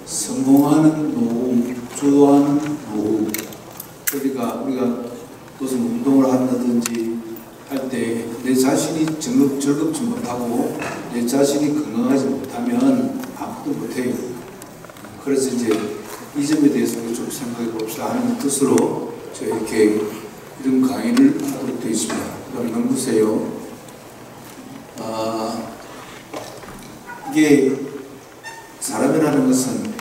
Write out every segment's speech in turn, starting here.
성공하는 노후, 주도하는 노후. 그러니까 우리가 무슨 운동을 한다든지 할 때 내 자신이 즐겁지 못하고 내 자신이 건강하지 못하면 아무것도 못해요. 그래서 이제 이 점에 대해서 좀 생각해 봅시다 하는 뜻으로 제가 이렇게 이런 강의를 하도록 되어 있습니다. 그럼 보세요. 이게 사람이라는 것은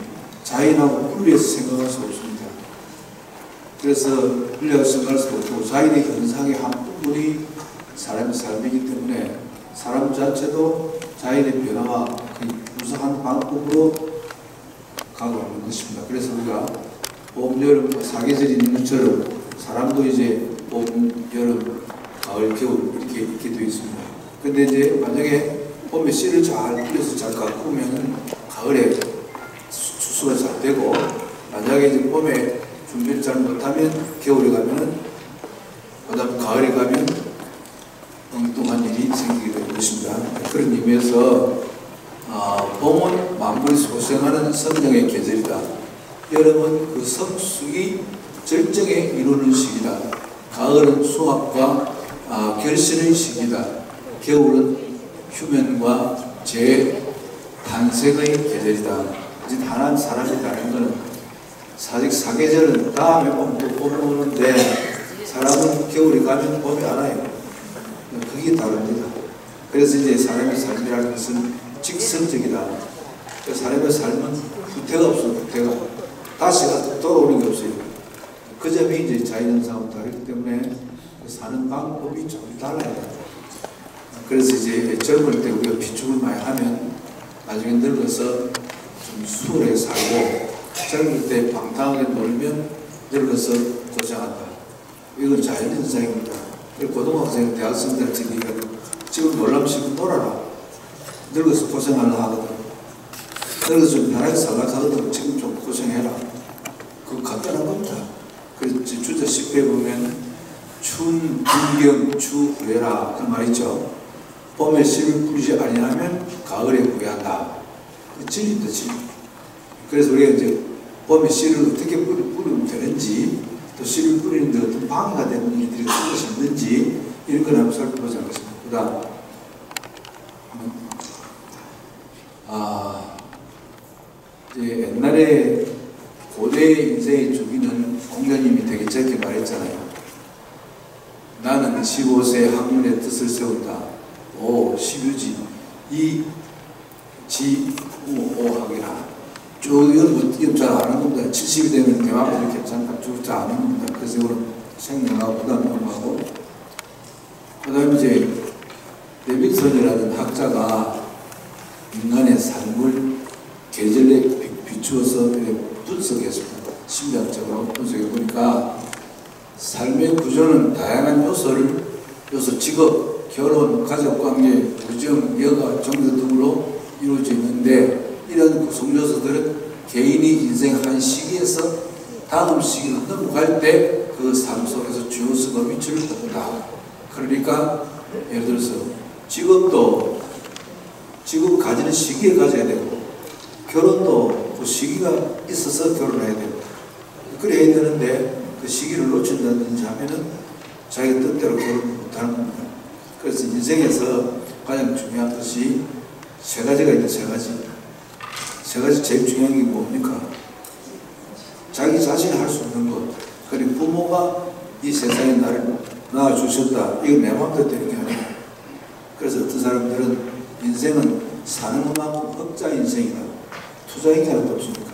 자연하고 분리해서 생각할 수 없습니다. 그래서 분리해서 생각할 수 없고 자연의 현상의 한 부분이 사람의 삶이기 때문에 사람 자체도 자연의 변화와 유사한 방법으로 가고 것입니다. 그래서 우리가 봄, 여름, 사계절이 있는 것처럼 사람도 이제 봄, 여름, 가을, 겨울 이렇게 되어 있습니다. 근데 이제 만약에 봄에 씨를 잘 뿌려서 잘 가꾸면 가을에 수수가 잘 되고, 만약에 이제 봄에 준비를 잘 못하면 겨울에 가면은 그다음 가을에 가면 엉뚱한 일이 생기게 될 것입니다. 그런 의미에서 봄은 만물이 소생하는 성장의 계절이다. 여름은 그 성숙이 절정에 이루는 시기다. 가을은 수확과 결실의 시기다. 겨울은 휴면과 재탄생의 계절이다. 이제 한 사람이라는 것은 사계절은 다음에 봄 오는데 사람은 겨울에 가면 봄이 안 와요. 그게 다릅니다. 그래서 이제 사람의 삶이라는 것은 직선적이다. 사람의 삶은 후퇴가 없어요. 후퇴가 다시 돌아오는 게 없어요. 그 점이 이제 자연현상하고 다르기 때문에 사는 방법이 좀 달라요. 그래서 이제 젊을 때 우리가 비축을 많이 하면 나중에 늙어서 좀 수월하게 살고, 젊을 때 방탕하게 놀면 늙어서 고생한다. 이건 자연현상입니다. 고등학생, 대학생들한테 지금 놀라면 지금 놀아라. 늙어서 고생하려 하거든. 늙어서 좀 편하게 살려고 하거든. 지금 좀 고생해라. 그거 간단한 겁니다. 그래서 주자 10회 보면 춘, 분경, 추, 후회라 그런 말 있죠. 봄에 씨를 뿌리지 아니하면 가을에 후회한다. 그 진리입니다, 진리. 그래서 우리가 이제 봄에 씨를 어떻게 뿌리면 되는지, 또 씨를 뿌리는데 어떤 방해가 되는 일들이 무엇이 있는지, 이런 걸 한번 살펴보자 하겠습니다. 그 다음, 이제 옛날에 고대 인생의 주기는 공자님이 되게 짧게 말했잖아요. 나는 15세 학문의 뜻을 세운다. 오, 시유지. 이, 지, 우, 오 하기라. 쭉 이건 잘 아는 겁니다. 70이 되면 대화가 괜찮다. 쭉 잘 아는 겁니다. 그래서 이거는 생각하고 부담 넘어가고. 그 다음에 이제 데빌슨이라는 학자가 인간의 삶을 계절에 비추어서 분석했습니다. 심리학적으로 분석해 보니까 삶의 구조는 다양한 요소, 직업, 결혼, 가족관계, 우정, 여가, 종교 등으로 이루어져 있는데, 이런 구성 요소들은 개인이 인생 한 시기에서 다음 시기로 넘어갈 때 그 삶 속에서 주요 수가 위치를 갖는다. 그러니까 예를 들어서 직업도 직업 가지는 시기에 가져야 되고, 결혼도 그 시기가 있어서 결혼해야 되고, 그래야 되는데 그 시기를 놓친다든지 하면은 자기 뜻대로 결혼 못하는 겁니다. 그래서 인생에서 가장 중요한 것이 세 가지가 있다. 세 가지 제일 중요한 게 뭡니까? 자기 자신이 할 수 있는 것. 그리고 부모가 이 세상에 나를 낳아주셨다. 이거 내 마음대로 되는 게 아니에요. 그래서 어떤 사람들은 인생은 사는 것만큼 흑자 인생이다. 투자인 게 하나도 없습니까?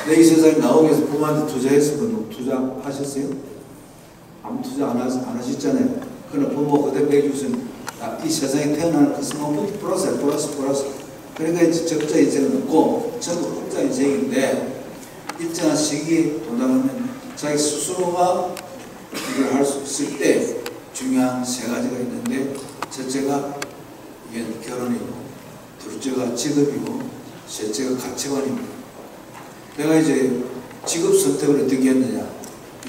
내 이 세상에 나오기 위해서 부모한테 투자했으면 투자하셨어요? 아무 투자 안 하셨잖아요. 그러나 부모가 그대로 해주신 이 세상에 태어나는 것은 뭐 플러스. 그러니까 이제 적자 인생은 없고 전부 흑자 인생인데, 일정한 시기에 도달하면 자기 스스로가 이걸 할 수 있을 때 중요한 세 가지가 있는데, 첫째가 이게 결혼이고, 둘째가 직업이고, 셋째가 가치관입니다. 내가 이제 직업 선택을 어떻게 했느냐,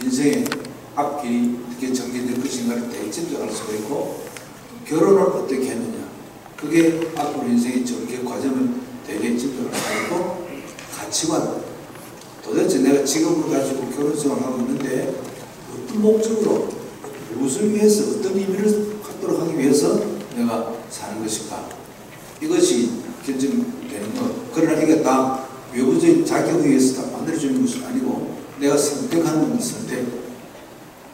인생의 앞길이 어떻게 정리될 것인가를 대체적으로 알 수가 있고, 결혼을 어떻게 했느냐, 그게 앞으로 인생의 전개 과정을 대개 집중을 하고, 가치관, 도대체 내가 직업을 가지고 결혼생활을 하고 있는데 어떤 목적으로, 무엇을 위해서, 어떤 의미를 갖도록 하기 위해서 내가 사는 것일까? 이것이 결정되는 것. 그러나 이게 다 외부적인 자격에 의해서 다 만들어지는 것은 아니고 내가 선택하는 선택.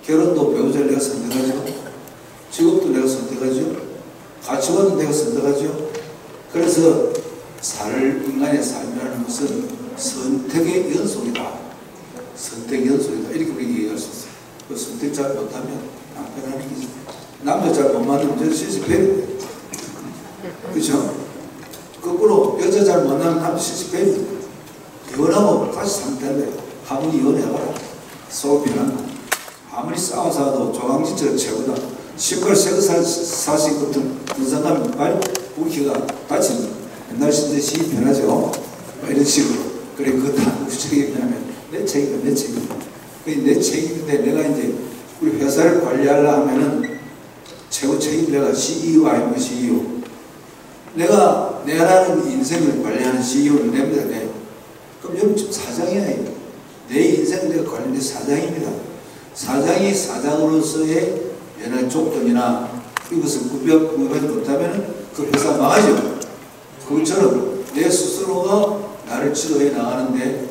결혼도 배우자를 내가 선택하죠. 직업도 내가 선택하죠. 가치관도 내가 선택하죠. 그래서 인간의 삶이라는 것은 선택의 연속이다. 선택의 연속이다. 이렇게 우리가 얘기할 수 있어요. 그 선택 잘 못하면 남편하는 게 남자 잘 못 만나면 저 시집 배는 거예요. 그렇죠? 거꾸로 여자 잘 만나면 남자 시집 배는 거예요. 이혼하고 다시 상태인데 아무리 이혼해봐라. 속 변한 거. 아무리 싸워서도 조강지처럼 최고다. 18세 사실 같은 등산가면 빨리 우리가 다치는 옛날 시대 시기 변하죠. 이런 식으로. 그래, 그거 다 우리 책임이냐면 내 책임이야, 내 책임. 내 책임인데 내가 이제 우리 회사를 관리하려 하면은 최고 책임 내가 CEO 아니면 CEO. 내가 내라는 인생을 관리하는 CEO를 냅니다. 내. 그럼 여러분 지금 사장이야. 내 인생을 내가 관리하는 사장입니다. 사장이 사장으로서의 연한 조건이나 이것을 구별하지 못하면 그 회사 망하죠. 그것처럼 내 스스로가 나를 지도해 나가는데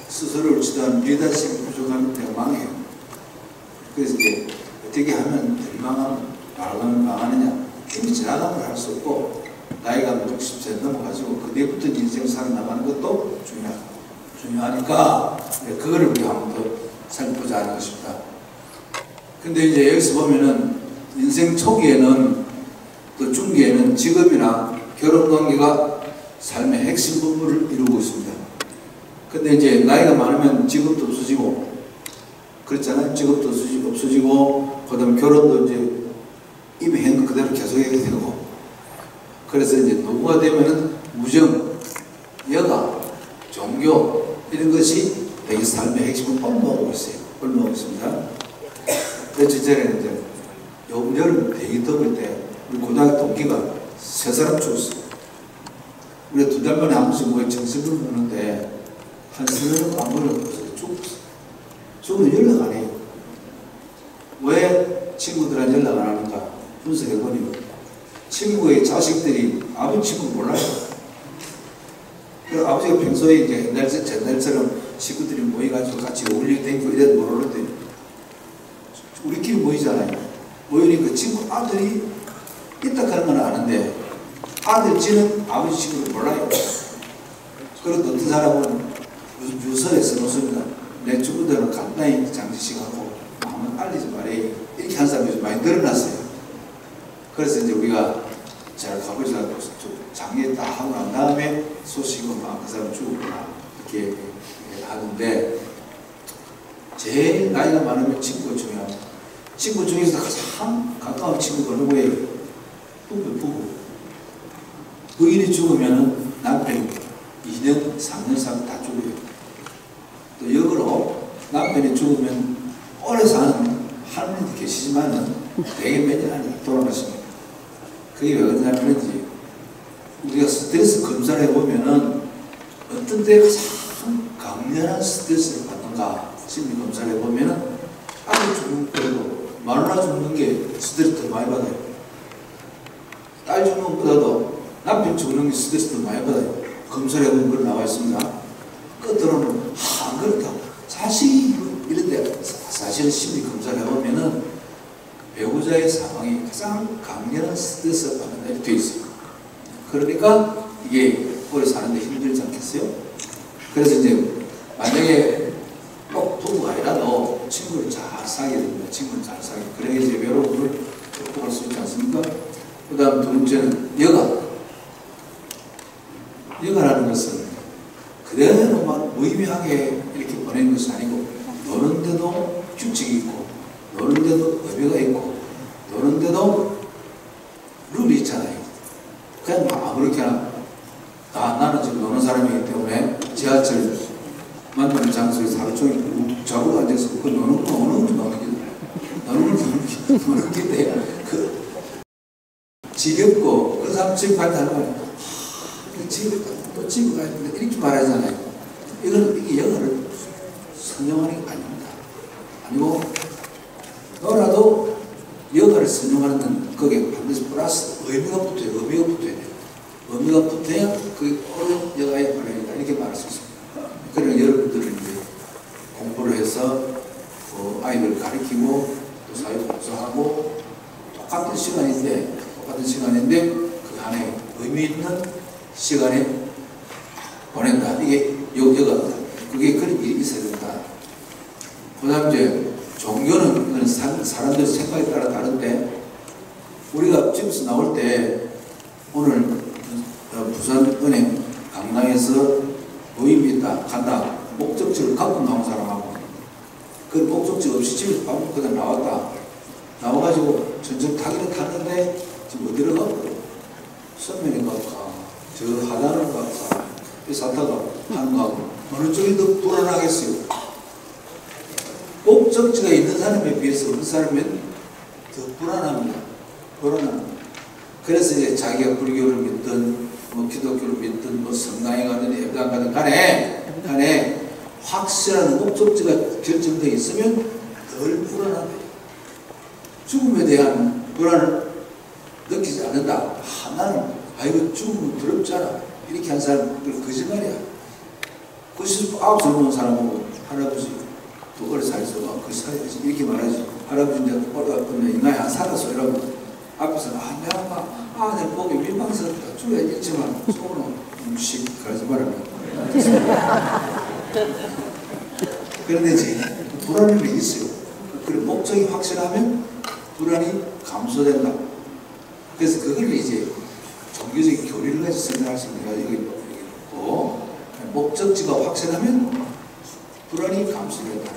스스로를 지도하는 리더십이 부족하면 내가 망해요. 그래서 이제 어떻게 하면 덜 망하면 망하느냐. 이미 지나가면 할 수 없고 나이가 60세 넘어가지고 그때부터 인생 살아나가는 것도 중요하니까 그거를 우리가 한번 더 살펴보자 하는 것입니다. 근데 이제 여기서 보면은 인생 초기에는 또 중기에는 직업이나 결혼관계가 삶의 핵심 부분을 이루고 있습니다. 근데 이제 나이가 많으면 직업도 없어지고 그렇잖아요. 직업도 없어지고 그다음 결혼도 이제 이미 한 거 그대로 계속해야 되고 그래서 이제 노후가 되면은 우정, 여가, 종교 이런 것이 되게 삶의 핵심을 옮겨오고 있어요. 옮겨오고 있습니다. 며칠 전에 이제 여름 되게 더울 때 우리 고등학교 동기가 3사람 죽었어요. 우리가 2달 만에 한 번씩 뭐 정신을 보는데 한 3년 안 보내서 죽었어요. 죽으면 연락 안 해요. 왜 친구들한테 연락 안 하는가 분석해보니 친구의 자식들이 아버지 친구 몰라요. 그래서 아버지가 평소에 이제 옛날처럼 식구들이 모여가지고 같이 어울리게 되고 이래도 모르는데 우리끼리 모이잖아요. 모이니까 친구 아들이 있다 하는 건 아는데 아들 지는 아버지 친구를 몰라요. 그래도 어떤 사람은 유서에 써놓습니다. 내 친구들은 간단히 장지식하고 한번 알리지 말아요. 이렇게 한 사람이 좀 많이 늘어났어요. 그래서 이제 우리가 잘 가보자 장례 다 하고 난 다음에 소식은 막 그 사람 죽었구나 이렇게 하는데 제일 나이가 많으면 친구가 중요합니다. 친구 중에서 가장 가까운 친구가 누구예요? 부부. 부인이 죽으면 남편이 2년, 3년 사면 다 죽어요. 또 역으로 남편이 죽으면 오래 사는 할머니도 계시지만은 되게 몇 년 안에 돌아가십니다. 그게 왜 그러냐면지 우리가 스트레스 검사를 해보면은 어떤 때 가장 강렬한 스트레스를 받는가 심리 검사를 해보면은 아들 죽는 것보다도 마누라 죽는 게 스트레스 더 많이 받아요. 딸 죽는 것보다도 남편 죽는 게 스트레스 더 많이 받아요. 검사를 해보면 그걸 나와 있습니다. 끝으로는 안 그렇다. 자식이 이런데 사실 심리 검사를 해보면은 배우자의 사망이 가장 강렬한 스트레스를 받는다 이렇게 되어 있어요. 그러니까 이게 오래 사는데 힘들지 않겠어요? 그래서 이제 만약에 꼭 부부가 아니라도 친구를 잘 사귀게 됩니다. 친구를 잘 사귀게. 그래야 이제 외로움을 극복할 수 있지 않습니까? 그 다음 두 번째는 여가. 여가라는 것은 그대로 막 무의미하게 이렇게 보내는 것이 아니고 노는데도 규칙이 있고 노는데도 의미가 있고 노는데도 룰이 있잖아요. 그냥 아무렇게나 나는 지금 노는 사람이기 때문에 지하철 만나는 장소에서 하루 종일 자고 앉아서 그 노는 게 노는 게 그 지겹고 그 사람 집에 갈 때 하는 거예요. 집에 가야 되는데 이렇게 말하잖아요. 시간에 보낸다. 이게 여가 그게 그런 일이 있어야 된다. 그다음 이제 종교는 사람들 생각에 따라 다른데 우리가 집에서 나올 때 오늘 부산은행 강남에서 모임이 있다 간다 목적지를 갖고 나온 사람하고 그 목적지 없이 집에서 밥 먹고 그냥 나왔다 나와가지고 전철 타기는 탔는데 지금 어디로 갈까? 서면에 갈까? 저 하단을 갈까? 이 사타가 하는 거하고 어느 쪽이 더 불안하겠어요? 목적지가 있는 사람에 비해서 없는 사람은 더 불안합니다. 불안합니다. 그래서 이제 자기가 불교를 믿든 뭐 기독교를 믿든 뭐 성당에 가든 예배당 가든 간에 확실한 목적지가 결정되어 있으면 덜 불안하다. 죽음에 대한 불안을 느끼지 않는다. 나는 이거 죽으면 두렵잖아. 이렇게 한 사람들 거짓말이야. 그 99살 먹은 사람하고 할아버지 또 오래 살수가 그 사야지 이렇게 말하지. 할아버지 내가 오래 인간이 안 살았어 이러고 앞에서 내가 내 목이 민망스럽다 죽어야겠지만 속으로 음식 그러지 말아라. 그런데 이제 불안이 있어요. 그리고 목적이 확실하면 불안이 감소된다. 그래서 그걸 이제 종교적인 교리를 가지고 생각할 수 있는 여기 있고 목적지가 확실하면 불안이 감소된다.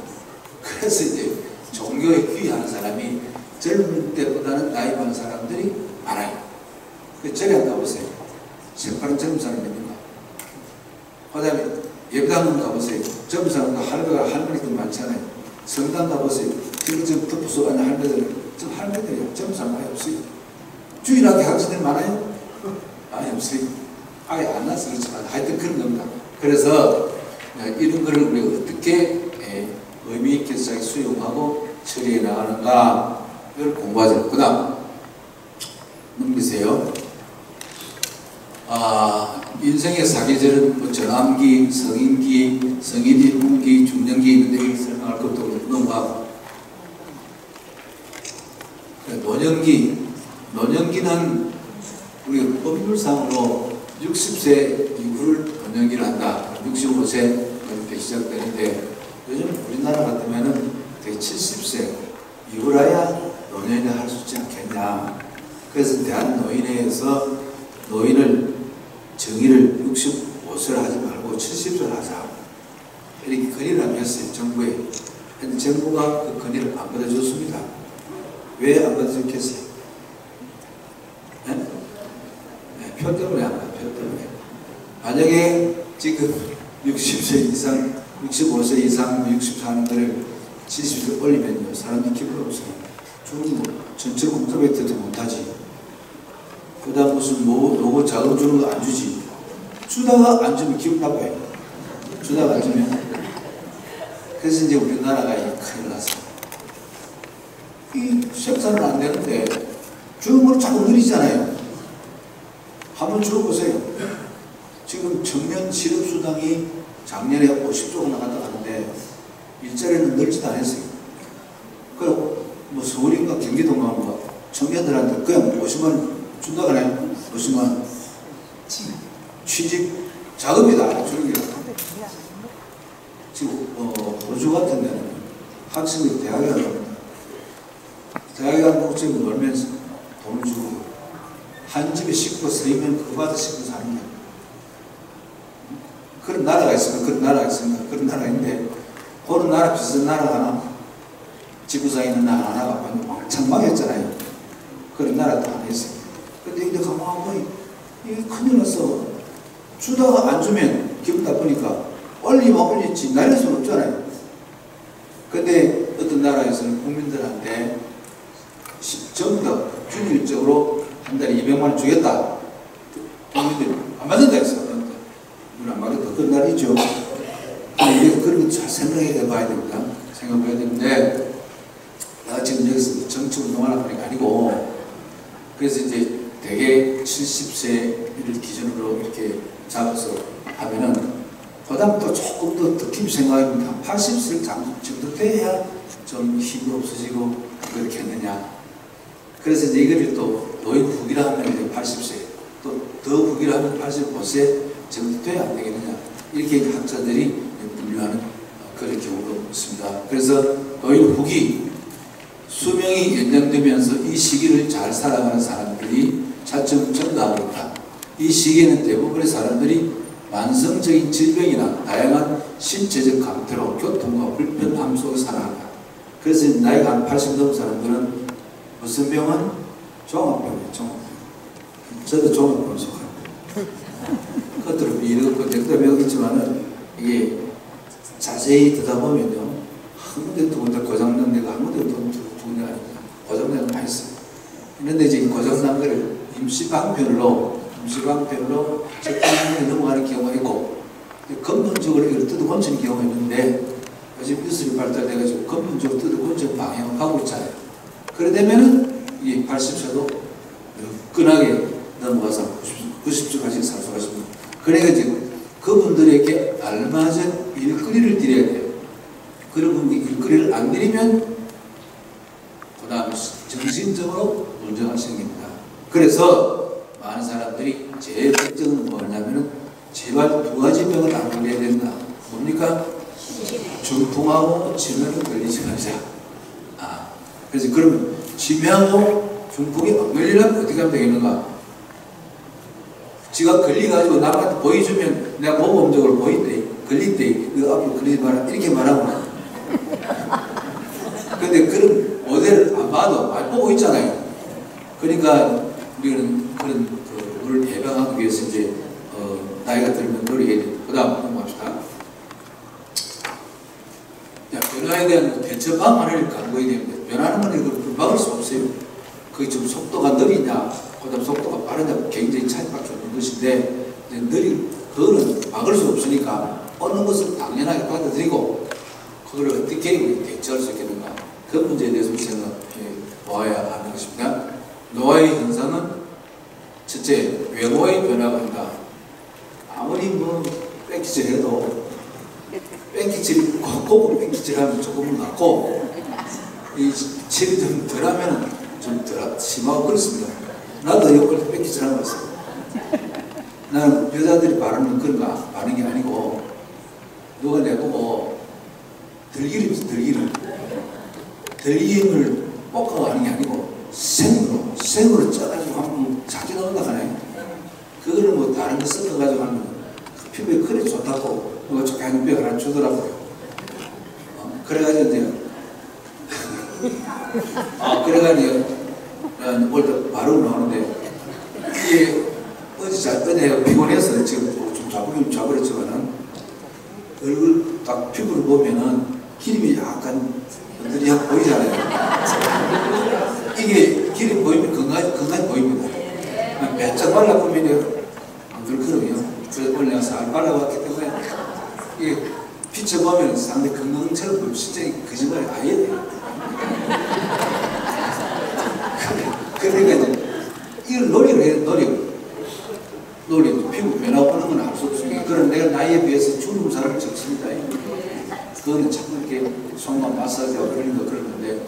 그래서 이제 종교에 귀의하는 사람이 젊은 때보다는 나이 많은 사람들이 많아요. 그 저리 한다 보세요. 새파란 젊은 사람 있는가? 그 다음에 예배당 가보세요. 젊은 사람도 할머니들 많잖아요. 성당 가보세요. 지금 덮어서 가는 할머니들, 좀 할머니들이요. 젊은 사람 많이 없어요. 주일학교 학생들 많아요? 많이 없어요. 아예 안 나서 그렇지만 하여튼 그런 겁니다. 그래서 이런 거를 우리가 어떻게 의미 있게 잘 수용하고 처리해 나가는가를 공부하자. 그 다음 넘기세요. 인생의 사계절은 뭐 전암기, 성인기, 성인기, 운기, 중년기 있는데 설명할 것도 없고 넘어가고 노년기는 우리가 법률상으로 60세 이후를 노년기를 한다. 65세 이렇게 시작되는데 요즘 우리나라 같으면은 되게 70세 이후라야 노년을 할 수 있지 않겠냐. 그래서 대한노인회에서 노인을 정의를 65세를 하지 말고 70세를 하자. 이렇게 건의를 하면 했어요. 정부에. 근데 정부가 그 건의를 안 받아줬습니다. 왜 안 받아줬겠어요? 표 때문에 안 받아요. 표 때문에. 만약에 지금 60세 이상, 65세 이상, 64년들을 70세 올리면요. 사람들이 기분 없어요. 주는 전체 공급액도 못하지. 그 다음 무슨 노고 자금 주는 거 안 주지. 주다가 안 주면 기분 나빠요. 주다가 안 주면. 그래서 이제 우리나라가 큰일 났어. 이 생산은 안 되는데 주는 걸 자꾸 느리잖아요. 한번 주어보세요. 지금 청년 실업수당이 작년에 50조가 나갔다 가는데 일자리는 늘지도 않았어요. 그리고 뭐 서울인가 경기도인가 뭐 청년들한테 그냥 50만 준다고 하나요? 50만 취직 자금이다 주는 게. 지금 호주 같은 데는 학생들이 대학에 갑니다. 대학에 가면 지금 놀면서 돈을 주고 한 집에 싣고 서이면 그 받아 싣고 사는 거예요. 그런 나라가 있습니다. 그런 나라가 있습니다. 그런 나라인데 그런 나라 비슷한 나라가 하나 지구상에 있는 나라 하나가 왕창 망했잖아요. 그런 나라도 하나 있어요. 근데 이제 가만히 보니 이게 큰일 났어. 주다가 안 주면 기분 나쁘니까 올리면 올리지 날릴 수는 없잖아요. 근데 어떤 나라에서는 국민들한테 전부 다 준율적으로 한 달에 200만 원 주겠다. 국민들이 안 받는다 했어. 우리는 안 받겠다. 그런 날이 있죠. 우리가 그런 거 잘 생각해 봐야 됩니다. 생각해야 되는데 내가 지금 여기서 정치운동하는 게 아니고 그래서 이제 대개 70세를 기준으로 이렇게 잡아서 하면은 그다음 또 조금 더 깊이 생각해보면 80세 정도 돼야 좀 힘이 없어지고 그렇게 했느냐. 그래서 이제 이걸 또 노인 후기라 하면 이제 80세 더 후기를 하면 85세 정도 돼야 안 되겠느냐. 이렇게 학자들이 분류하는 그런 경우도 있습니다. 그래서 노인 후기, 수명이 연장되면서 이 시기를 잘 살아가는 사람들이 차츰 증가하고 있다. 이 시기에는 대부분의 사람들이 만성적인 질병이나 다양한 신체적 강태로 교통과 불편함 속에 살아간다. 그래서 나이가 한 80 넘은 사람들은 무슨 병은? 종합병이에요. 종합병. 저도 종합병 속합니다. 겉으로 이렇고 내가 배우겠지만은 이게 자세히 듣다 보면요, 한 군데 두 군데 고장난 데가 한 군데 두 군데 아닙니다. 고장난 거 많이 있어요. 그런데 이제 고장난 거를 임시방편으로 적당히 넘어가는 경우가 있고, 근본적으로 이걸 뜯어고치는 경우가 있는데, 요즘 기술이 발달돼가지고 근본적으로 뜯어고치는 방향을 가고 있잖아요. 그래 되면은 이 80세도 끈하게 넘어가서 90세까지 살 수가 있습니다. 그래가지고 그분들에게 알맞은 일거리를 드려야 돼요. 그런 분들이 일거리를 안 드리면 그 다음 정신적으로 문제가 생깁니다. 그래서 많은 사람들이 제일 걱정은 뭐냐면은 제발 두 가지 병을 안 걸려야 된다. 뭡니까? 중풍하고 치매를 걸리지 말자. 그래서 그러면 치매하고 중풍이 안 걸리려면 어떻게 하면 되겠는가? 지가 걸려가지고 남한테 보여주면 내가 모범적으로 보인대, 걸린대, 이거 앞으로 걸리지 마라, 이렇게 말하고. 근데 그런 모델을 안 봐도 많이 보고 있잖아요. 그러니까 우리는 그런 거를 예방하기 위해서 이제 나이가 들면 노력해야 돼. 그 다음 넘어갑시다. 변화에 대한 대처 방안을 강구해야 됩니다. 변화는 건 이걸 막을 수 없어요. 그게 좀 속도가 느리냐, 그 다음 속도가 빠르냐, 굉장히 차이밖에 없는 것인데, 그거는 막을 수 없으니까 어느 것을 당연하게 받아들이고, 그걸 어떻게 대처할 수 있겠는가. 그 문제에 대해서 생각해 보아야 하는 것입니다. 노화의 현상은 첫째, 외모의 변화가 있다. 아무리 뭐 뺑기질 해도 뺑기질, 거꾸로 뺑기질 하면 조금은 낫고, 이 칠이 좀 덜하면 좀 덜 심하고 그렇습니다. 나도 이걸 뺑기질 하는 거 있어요. 나는 여자들이 바르는 그런가 바르는 게 아니고, 누가 내보고 들기름 있어, 들기름을 볶아가 하는 게 아니고 생으로 쪄가지고 한번 자주 넣는다 하네. 그거를 뭐 다른 거 섞어가지고 하면 피부에 그래 좋다고 누가 좋게 하는 뼈를 하나 주더라고요. 그래가지고 이제 그래가지고 오늘 바로 나오는데, 이게 어제 피곤해서 지금 좀 잡으렸지만은 얼굴 딱 피부를 보면은 기름이 약간 흔들리하게 보이잖아요. 이게 기름 보이면 건강해 보입니다. 배짱 발라보면 안 그렇거든요. 그래서 오늘 내가 살 발라봤기 때문에 이게 비춰보면 상당히 건강처럼 보이면 진짜 거짓말이 아예 돼요. 그러니까 이걸 노력을 해야 노력. 피부 변화하는 건 알 수 없으니까. 그런 내가 나이에 비해서 주름 사람이 적습니다. 그거는 참 이렇게 손만 마사지하고 그런 거 그러는데,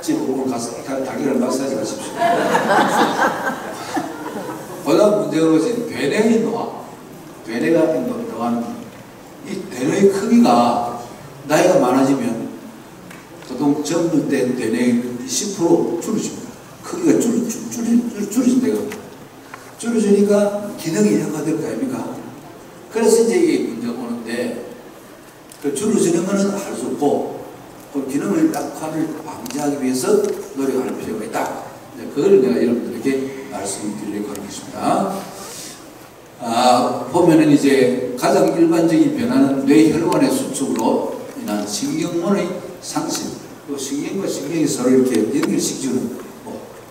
집에 오늘 가서 닭이를 마사지 하십시오. 보다 문제가 뭐지? 되뇌의 노화. 되뇌가 노화는 이 되뇌의 크기가 나이가 많아지면 보통 젊을 때 되뇌의 10% 줄어집니다. 크기가 줄어진대요. 줄어지니까 기능이 약화될 거 아닙니까? 그래서 이제 이게 문제가 오는데, 그 줄어지는 것은 할 수 없고, 그 기능을 약화를 방지하기 위해서 노력할 필요가 있다. 그걸 내가 여러분들에게 말씀드리려고 하는 것입니다. 보면은 이제 가장 일반적인 변화는 뇌혈관의 수축으로 인한 신경문의 상실, 또 신경과 신경이 서로 이렇게 연결시켜주는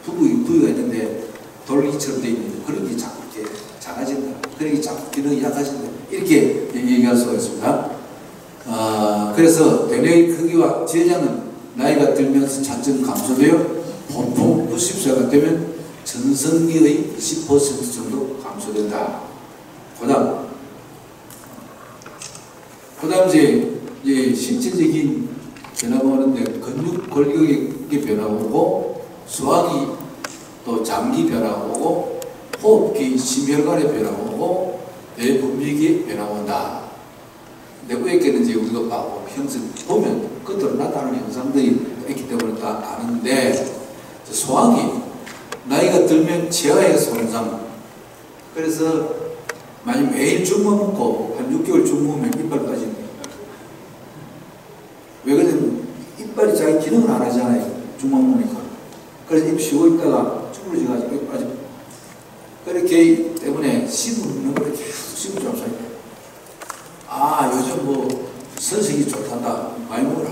부위가 있는데, 돌기처럼 되어 있는데, 그런 게 자꾸 이렇게 작아진다. 그런 게 자꾸 기능이 약해진다. 이렇게 얘기할 수가 있습니다. 그래서 대뇌의 크기와 제장은 나이가 들면서 차츰 감소되어 보통 90세가 되면 전성기의 20% 정도 감소된다. 그 다음 이제 신체적인 변화가 오는데, 근육 골격의 변화가 오고, 소화기 또 장기 변화가 오고, 호흡기 심혈관의 변화가 오고 뇌분비기 변화가 온다. 내부에게는 이제 우리가 형성 보면 그대로 나타나는 현상들이 있기 때문에 다 아는데, 소화기 나이가 들면 치아의 손상. 그래서 만약 매일 죽만 먹고 한 6개월 죽 먹으면 이빨 빠진다. 왜 그러냐면 이빨이 자기 기능을 안 하잖아요. 죽만 먹으니까. 그래서 입 쉬고 있다가 쭈그러져가지고 입 빠져. 그렇기 때문에 씹는 걸 계속 씹어줘야 돼. 아, 요즘 뭐 선식이 좋단다. 많이 먹어라.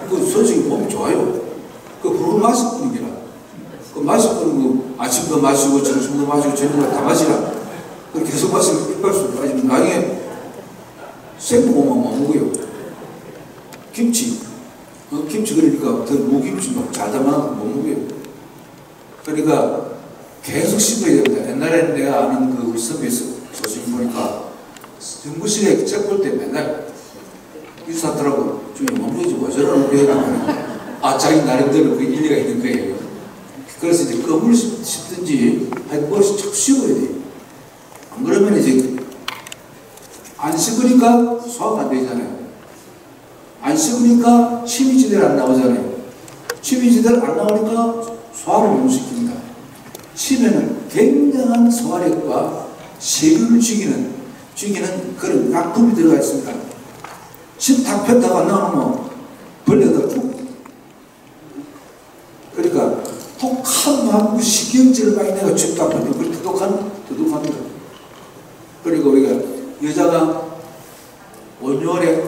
그 선식이 몸 좋아요. 그 후루 마실 뿐이라. 그 마실 뿐은 아침도 마시고 점심도 마시고 저녁도 다 마시라. 그 계속 마시면 이빨수 빠지면 나중에 생고구마 못 먹어요. 김치. 김치 그러니까 더 무김치 잘 담아놓고 못 먹어요. 그러니까 계속 씹어야 됩니다. 옛날에는 내가 아는 그 우리 선배 소식 보니까 연구실에 책 볼 때 맨날 유사하더라고. 중에 몸무지 뭐 저러는 거야. 아, 자기 나름대로 그 일리가 있는 거예요. 그래서 이제 껌을 씹든지 하여튼 머리를 자꾸 씹어야 돼. 안 그러면 이제 안 씹으니까 소화가 안 되잖아요. 안 씹으니까 침이 제대로 안 나오잖아요. 침이 제대로 안 나오니까 소화를 못 시킵니다. 침에는 굉장한 소화력과 세균을 죽이는 그런 약품이 들어가 있습니다. 침 탁 폈다가 안 나오면 벌레가 쭉. 그러니까 독한 식경제를 많이 내가 춥다 보면 그 도둑합니다. 그리고 우리가 여자가 온열에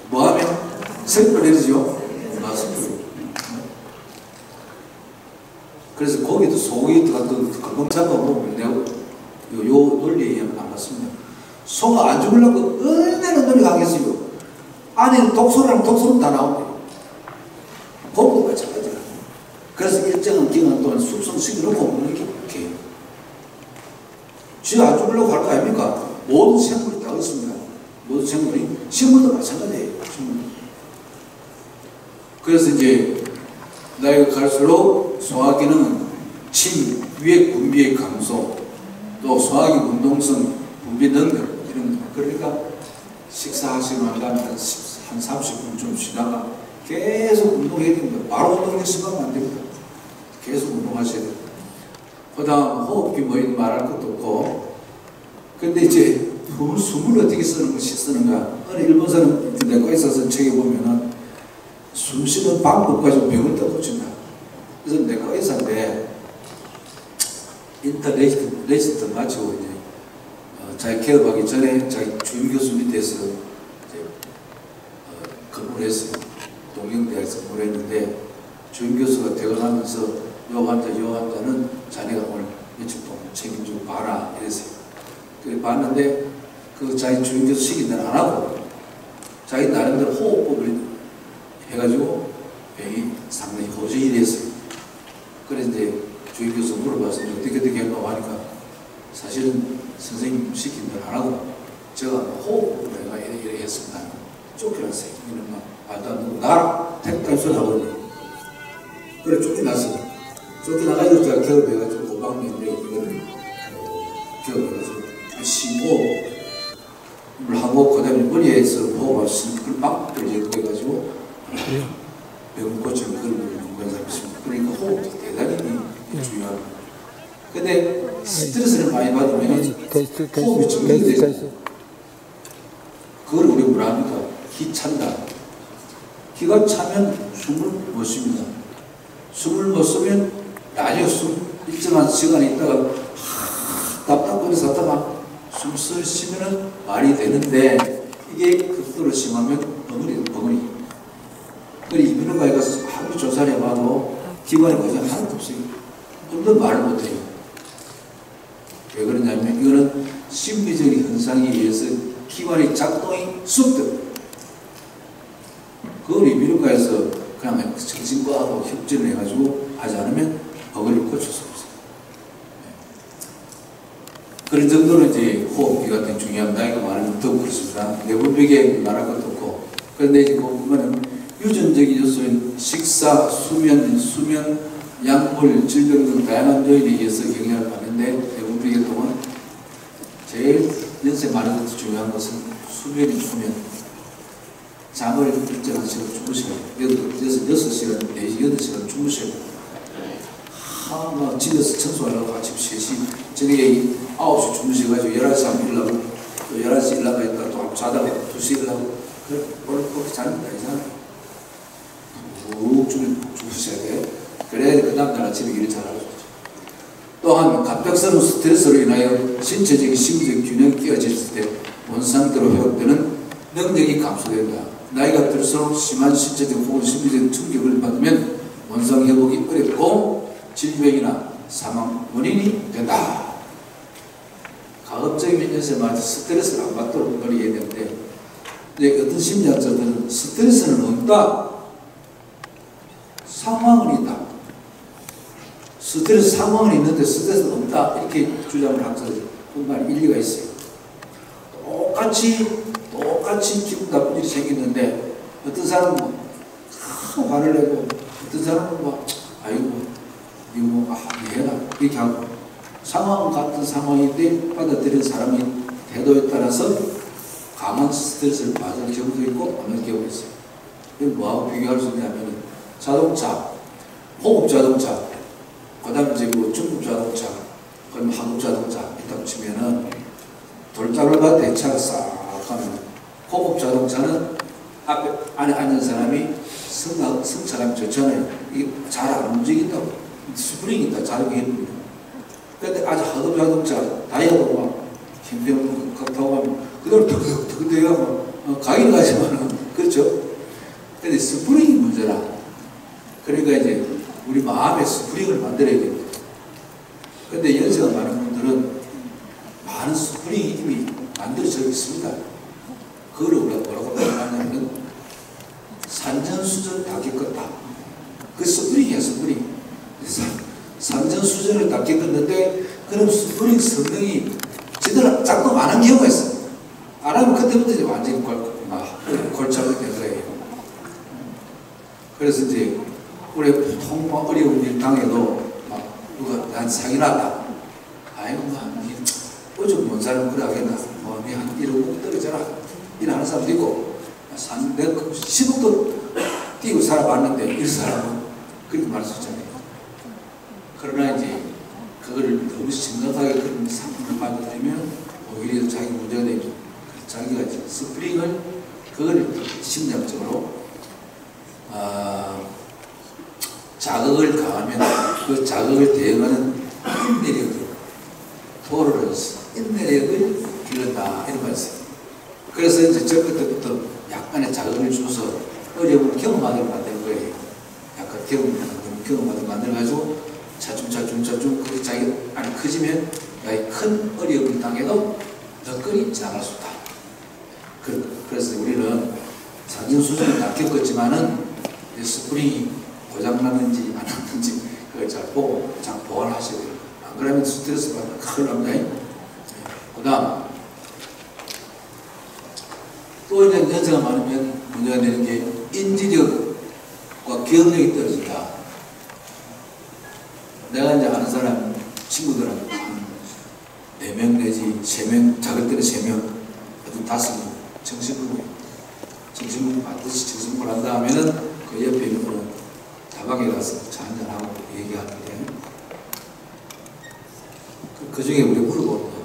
뭐하면 색을 내리죠. 맞습니다. 그래서 거기도 소고기 같은 금방 잡아보면 내가 요 논리에 의하면 안 맞습니다. 소가 안 죽으려고 얼마나 노력하겠어요. 안에는 독소랑 독소는 다 나오고 거기도 마찬가지야. 그래서 일정한 기간 동안 숙성시켜놓고 먹는 게 오케이. 쥐가 안 죽으려고 할 거 아닙니까? 모든 생물이 다 그렇습니다. 모든 생물이, 식물도 마찬가지예요. 그래서 이제 나이가 갈수록 소화기는 침, 위액 분비의 감소, 또 소화기 운동성, 분비 능력 이런 거. 그러니까 식사하시고 난 다음에 한 30분 좀 쉬다가 계속 운동해야 됩니다. 바로 운동에 습관하면 안 됩니다. 계속 운동하셔야 됩니다. 그 다음 호흡기 뭐 말할 것도 없고. 근데 이제 숨을 어떻게 쓰는가. 어느 일본 사람 내과 있어서 책에 보면은 숨 쉬는 방법까지 병을 다 고친다. 그래서 내과 의사인데 인터레지스트 마치고 이제 자기 개업하기 전에 자기 주임 교수 밑에서 이제 근무를 했어요. 동경대학에서 근무를 했는데 주임 교수가 퇴근하면서 요 환자는 자네가 오늘 며칠 동안 책임지고 봐라 이랬어요. 그래 봤는데 그 자기 주임 교수 시킨 대로 안 하고 자기 나름대로 호흡법을 해가지고 병이 상당히 고전이 됐어요. 그래서 이제 주임 교수 물어봐서 어떻게 했노 하니까 사실은 선생님 시킨 대로 안 하고 제가 호흡법을 내가 이렇게 했습니다. 쫓겨났어요. 이런 막 말도 안 되고 나라 택까지 소리 하거든요. 그래 쫓겨났어. 쫓겨나가지고 제가 개업해가지고 오방면에 이거를 개업해가지고 심호흡을 하고 그 다음에 머리에서 호흡을 그걸 막 해가지고 병을 고치는 그런 걸 연구한 사람이 있습니다. 그러니까 호흡이 대단히 중요합니다. 근데 스트레스를 많이 받으면 호흡이 정리돼요. 그걸 우리 뭐라 합니까? 기 찬다. 기가 차면 숨을 못 쉽니다. 숨을 못 쉬면 나중에 일정한 시간에 있다가 답답거려서 하다가 숨을 쉬면은 말이 되는데 이게 극도로 심하면 벙어리. 그래 이비인후과에 가서 아무리 조사를 해봐도 기관에 거의 하나도 없어요. 좀더 말을 못해요. 왜 그러냐면 이거는 심리적인 현상에 의해서 기관의 작동이 수업돼요. 그걸 이비인후과에서 그냥 정신과하고 협진을 해가지고 하지 않으면 벙어리를 고칠 수 없어요. 그런 정도로 이제 호흡기가 되게 중요합니다. 나이가 많으면 더 그렇습니다. 내분비계 말할 것도 없고. 그런데 이제 보면은 유전적인 요소인 식사, 수면, 약물, 질병 등 다양한 요인에 의해서 영향을 받는데 500일 동안 제일 연세 많은 것도 중요한 것은 수면이 주면 잠을 일정한 시간 주무셔야 돼요. 6시간, 4시, 8시간 주무셔야 돼요. 막 집에서 청소하려고 아침 3시, 저녁에 9시 주무셔가지고 11시 한번 일어나고 또 11시 일어나가 있다가 또 자다가 2시 일어나고 그렇게 자는 거 아니잖아요. 쭉 주무셔야 돼요. 그래야 그 다음날 아침에 일을 잘하죠. 또한 갑작스러운 스트레스로 인하여 신체적인 심리적 균형이 깨어졌을 때 원상태로 회복되는 능력이 감소된다. 나이가 들수록 심한 신체적 혹은 심리적 충격을 받으면 원상 회복이 어렵고 질병이나 사망 원인이 된다. 가급적이면 연세마다 스트레스를 안 받도록 노력해야 되는데 이제 어떤 심리학자들은 스트레스는 없다. 상황은 있다. 스트레스 상황은 있는데 스트레스는 없다. 이렇게 주장을 학자들 정말 일리가 있어요. 똑같이 기분 나쁜 일이 생겼는데 어떤 사람은 화를 내고 어떤 사람은 아이고 이해나 이렇게 하고 상황은 같은 상황인데 받아들이는 사람의 태도에 따라서 강한 스트레스를 받을 경우도 있고 없는 경우도 있어요. 이걸 뭐하고 비교할 수 있냐면 자동차, 호급 자동차, 그 다음에 이제 중급 자동차, 그다음에 한국 자동차 이렇게 치면은 돌짝을 받을 때 차가 싹 가면 호급 자동차는 안에 앉은 사람이 승차감이 좋잖아요. 이게 잘 안 움직인다고. 스프링이 있다. 잘 움직이는. 근데 아주 하급 자동차, 다이아도 막 캠핑 타고 가면 그대로 턱턱턱턱 가긴 가지만은 그렇죠. 근데 스프링이 문제라. 그러니까 이제 우리 마음에 스프링을 만들어야 됩니다. 근데 연세가 많은 분들은 많은 스프링이 이미 만들어져 있습니다. 그걸 우리가 뭐라고 표현하냐면 산전수전 다 겪었다. 그 스프링이야, 스프링. 산전수전을 다 겪었는데 그럼 스프링 성능이 제대로 작동 안 한 경우가 있어. 안 하면 그때부터 이제 완전히 골차가 된 거예요. 그래서 이제 우리 보통 어려운 일 당해도 누가 난 사기 났다. 아이고, 요즘 뭔 사람 그래 하겠나. 한 1억 떨어져라. 일하는 사람도 있고, 내가 10억도 뛰고 살아봤는데, 이 사람은 그렇게 말할 수 있잖아요. 그러나 이제, 그거를 너무 심각하게 그런 상품을 받아들이면, 오히려 자기 문제가 되죠. 자기가 이제 스프링을, 그걸 심리학적으로, 자극을 가하면 그 자극을 대응하는 인내력을, 토러런스, 인내력을 길른다. 이런 말이 있어요. 그래서 이제 저 그때부터 약간의 자극을 줘서 어려움을 경험하게 만드는 거예요. 약간 경험하게 만들어가지고 차츰 그게 자기 안이 커지면 나의 큰 어려움을 당해도 너끈히 지나갈 수 있다. 그래서 우리는 산전수전을 다 겪었지만은 스프링이 고장났는지 안 났는지 그걸 잘 보고 잘 보완하셔야 돼요. 안 그러면 스트레스 받으면 큰일 납니다. 그 다음 또 이제 연세가 많으면 문제가 되는 게 인지력과 기억력이 떨어진다. 내가 이제 아는 사람 친구들한테 한 4명 내지 3명, 작을 때는 3명, 어떤 5명 정신공부 반드시 정신공부를 한다 하면은 그 옆에 있는 분은 다방에 가서 차 한잔하고 얘기하는데 그 중에 우리 물어봅니다.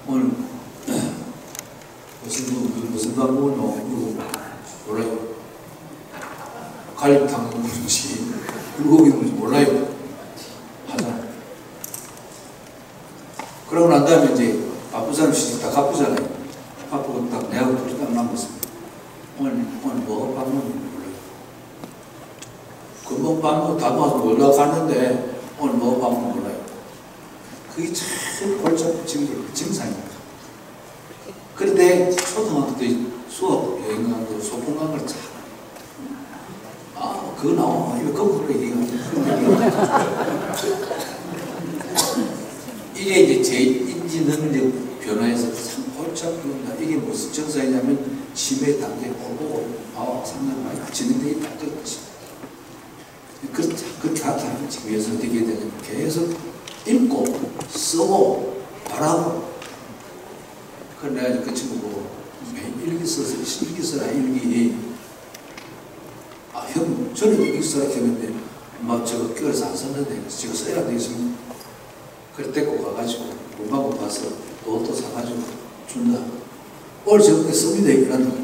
오늘 무슨 밥 먹었노? 물어보고 몰라요. 갈비탕 뭔지 불고기 뭔지 몰라요. 하잖아. 그러고 난 다음에 이제 바쁜 사람 시집 다 갚으잖아요. 바쁘고 딱 내가 둘이 딱 남았습니다. 오늘 뭐 밥 먹는지 몰라요. 금방 밥 먹고 다 먹어서 놀러 갔는데 오늘 뭐 밥 먹는지 몰라요. 그게 참 골치 아픈 증상입니다. 그런데 초등학교 때 수업 여행 간 거, 소풍 간 걸 참 그거 나오면 이거 거꾸로 얘기하는 이게 이제 제 인지 능력 변화에서 참 골치 아픕니다. 이게 무슨 증상이냐면 치매 단계 오고 상당히 많이 진행되어 있다는 것이 그렇죠. 그렇게 하면 지금 위해서 어떻게 해야 되냐면 계속 읽고 쓰고 말하고. 그래 내가 그 친구고 매일 일기 써서 일기 써라 일기. 아 형 저는 일기 써라 했는데 막 저거 껴서 안 썼는데 저거 써야 되겠습니다. 그래 데리고 가가지고 물하고 봐서 또 사가지고 준다. 오늘 저녁에 씁니다 이란다.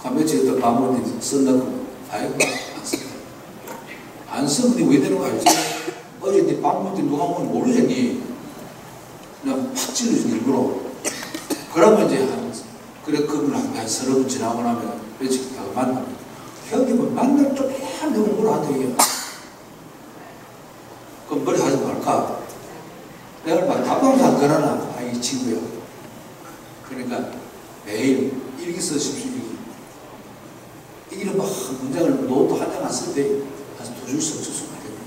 가면 저기다 밥을 쓴다고. 아이고 안 쓴다. 안 쓰면 왜 되는 거 알지? 어제 네 밥 먹을 때 누가 먹는지 모르겠니? 그냥 팍 찔러주는 일부러. 그러면 이제 그래 그분 한 서너 분 지나고 나면 며칠 있다가 만납니다. 형님은 만날 때한 명은 뭐라 하더니 그럼 머리 하지 말까? 내가 막 답방도 안 걸어놔. 아, 이 친구야. 그러니까 매일 일기 쓰십시오. 이런 막 문장을 노트 한 장 안 쓸 때 한 두 줄 써 주시면 됩니다.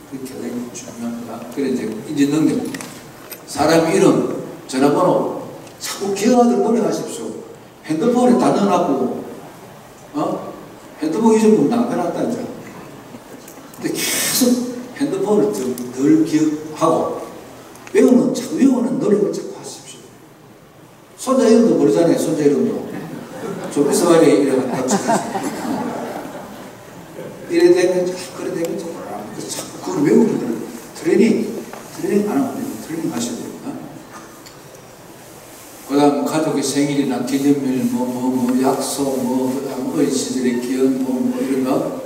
그게 굉장히 중요합니다. 그래 이제 인지 능력. 사람 이름, 전화번호 자꾸 기억하도록 노력하십시오. 핸드폰에 다 넣어놨고, 핸드폰 잊어버리면 남겨놨다 이제. 근데 계속 핸드폰을 덜 기억하고 자꾸 외우는 노력을 자꾸 하십시오. 손자 이름도 모르잖아요. 손자 이름도. 좀 있어봐야 이래 이래 되면 그래 되면 자꾸 그걸 외우는 거예요. 트레이닝 안 하면 트레이닝 하셔야 돼요. 그 다음 가족의 생일이나 기념일 약속 어린 시절의 기억 이런 거.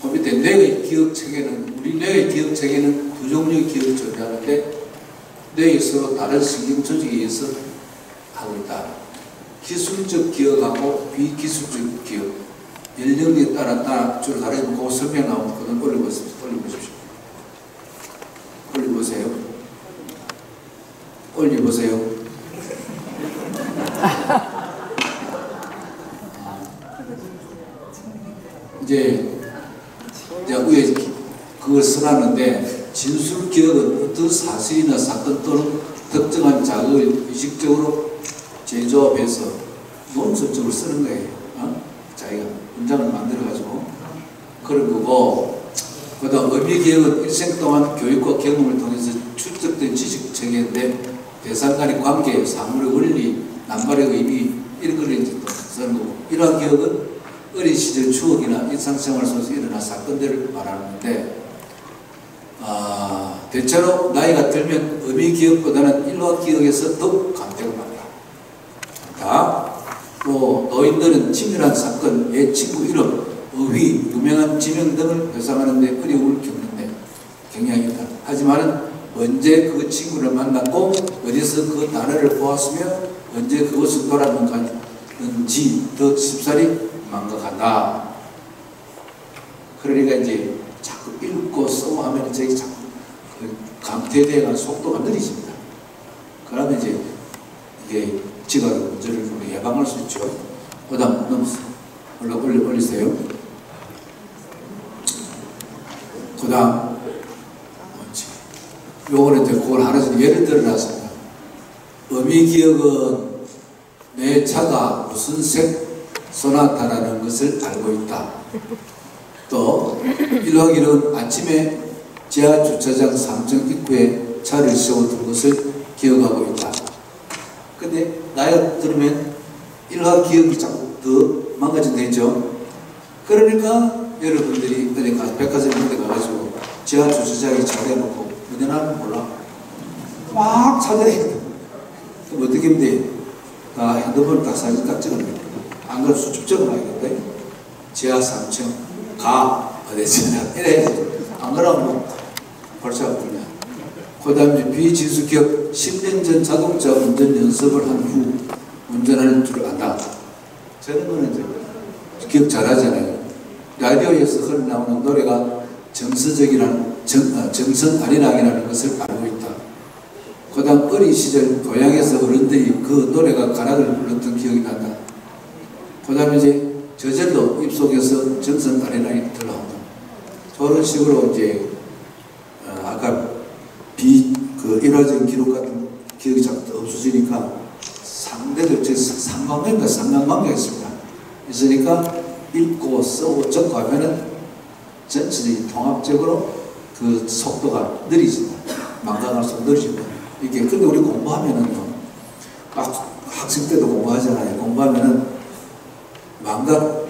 그 밑에 뇌의 기억 체계는 우리 뇌의 기억 체계는 두 종류의 기억을 존재하는데 뇌에서 다른 신경 조직에 의해서 하고 있다. 기술적 기억하고 비기술적 기억. 연령에 따라 주로 다르지만 그 설명 나오면 올려보십시오. 올려보세요. 이제 위에 그걸 써놨는데 진술 기억은 어떤 사실이나 사건 또는 특정한 자극을 의식적으로 재조합해서 논술적으로 쓰는 거예요. 자기가 문장을 만들어가지고 그런 거고, 그 다음 의미 기억은 일생 동안 교육과 경험을 통해서 축적된 지식 체계인데 대상 간의 관계, 사물의 원리, 남발의 의미 이런 걸 이제 쓰는 거고, 이러한 기억은 어린 시절 추억이나 일상생활 속에서 일어난 사건들을 말하는데 대체로 나이가 들면 의미 기억보다는 일화 기억에서 더욱 감택을 받는다. 또 노인들은 치밀한 사건, 옛 친구 이름, 어휘, 유명한 지명 등을 회상하는 데 어려움을 겪는데 경향이 있다. 하지만 언제 그 친구를 만났고 어디서 그 단어를 보았으며 언제 그것을 돌아봤는지 더 쉽사리 망각한다. 그러니까 이제 자꾸 읽고 쓰고 하면 저기 자꾸 감퇴되어 속도가 느려집니다. 그러면 이제 이게 지각 문제를 예방할 수 있죠. 그 다음 올리세요. 그 다음 요거는 이제 그걸 하나 예를 들어놨습니다. 의미 기억은 내 차가 무슨 색 소나타라는 것을 알고 있다. 또 일화기는 아침에 지하 주차장 3층 입구에 차를 세워둔 것을 기억하고 있다. 근데 나이가 들으면 일화 기억이 자꾸 더 망가진다죠. 그러니까 여러분들이 어디 가서 백화점 이런 데 가가지고 지하 주차장에 잘 해놓고 운전하면 몰라. 막 찾아야 돼. 그럼 어떻게 하면 돼? 다 핸드폰 딱 사진 딱 찍어놔요. 안 그러면 수첩 적어놔야겠다. 지하 3층 어디서 이래야지. 안 그러면 뭐 벌써 아프냐. 그 다음에 비지수 기억 10년 전 자동차 운전 연습을 한 후 운전할 줄 안다. 저런 거는 이제 기억 잘하잖아요. 라디오에서 흘러나오는 노래가 정서적이라는 정선 아리랑이라는 것을 알고 있다. 그 다음 어린 시절 고향에서 어른들이 그 노래가 가락을 불렀던 기억이 난다. 그 다음에 이제 저절로 입속에서 정선 아리랑이 들어온다. 저런 식으로 이제 아까 일화적인 기록 같은 기억이 자꾸 없어지니까 상대들 상관관계가 있습니다. 있으니까 읽고 쓰고 적고하면은 전체적인 통합적으로 그 속도가 느리진다. 망각할수록 느리진다. 이게 근데 우리 공부하면은요, 학생 때도 공부하잖아요. 공부하면은 망각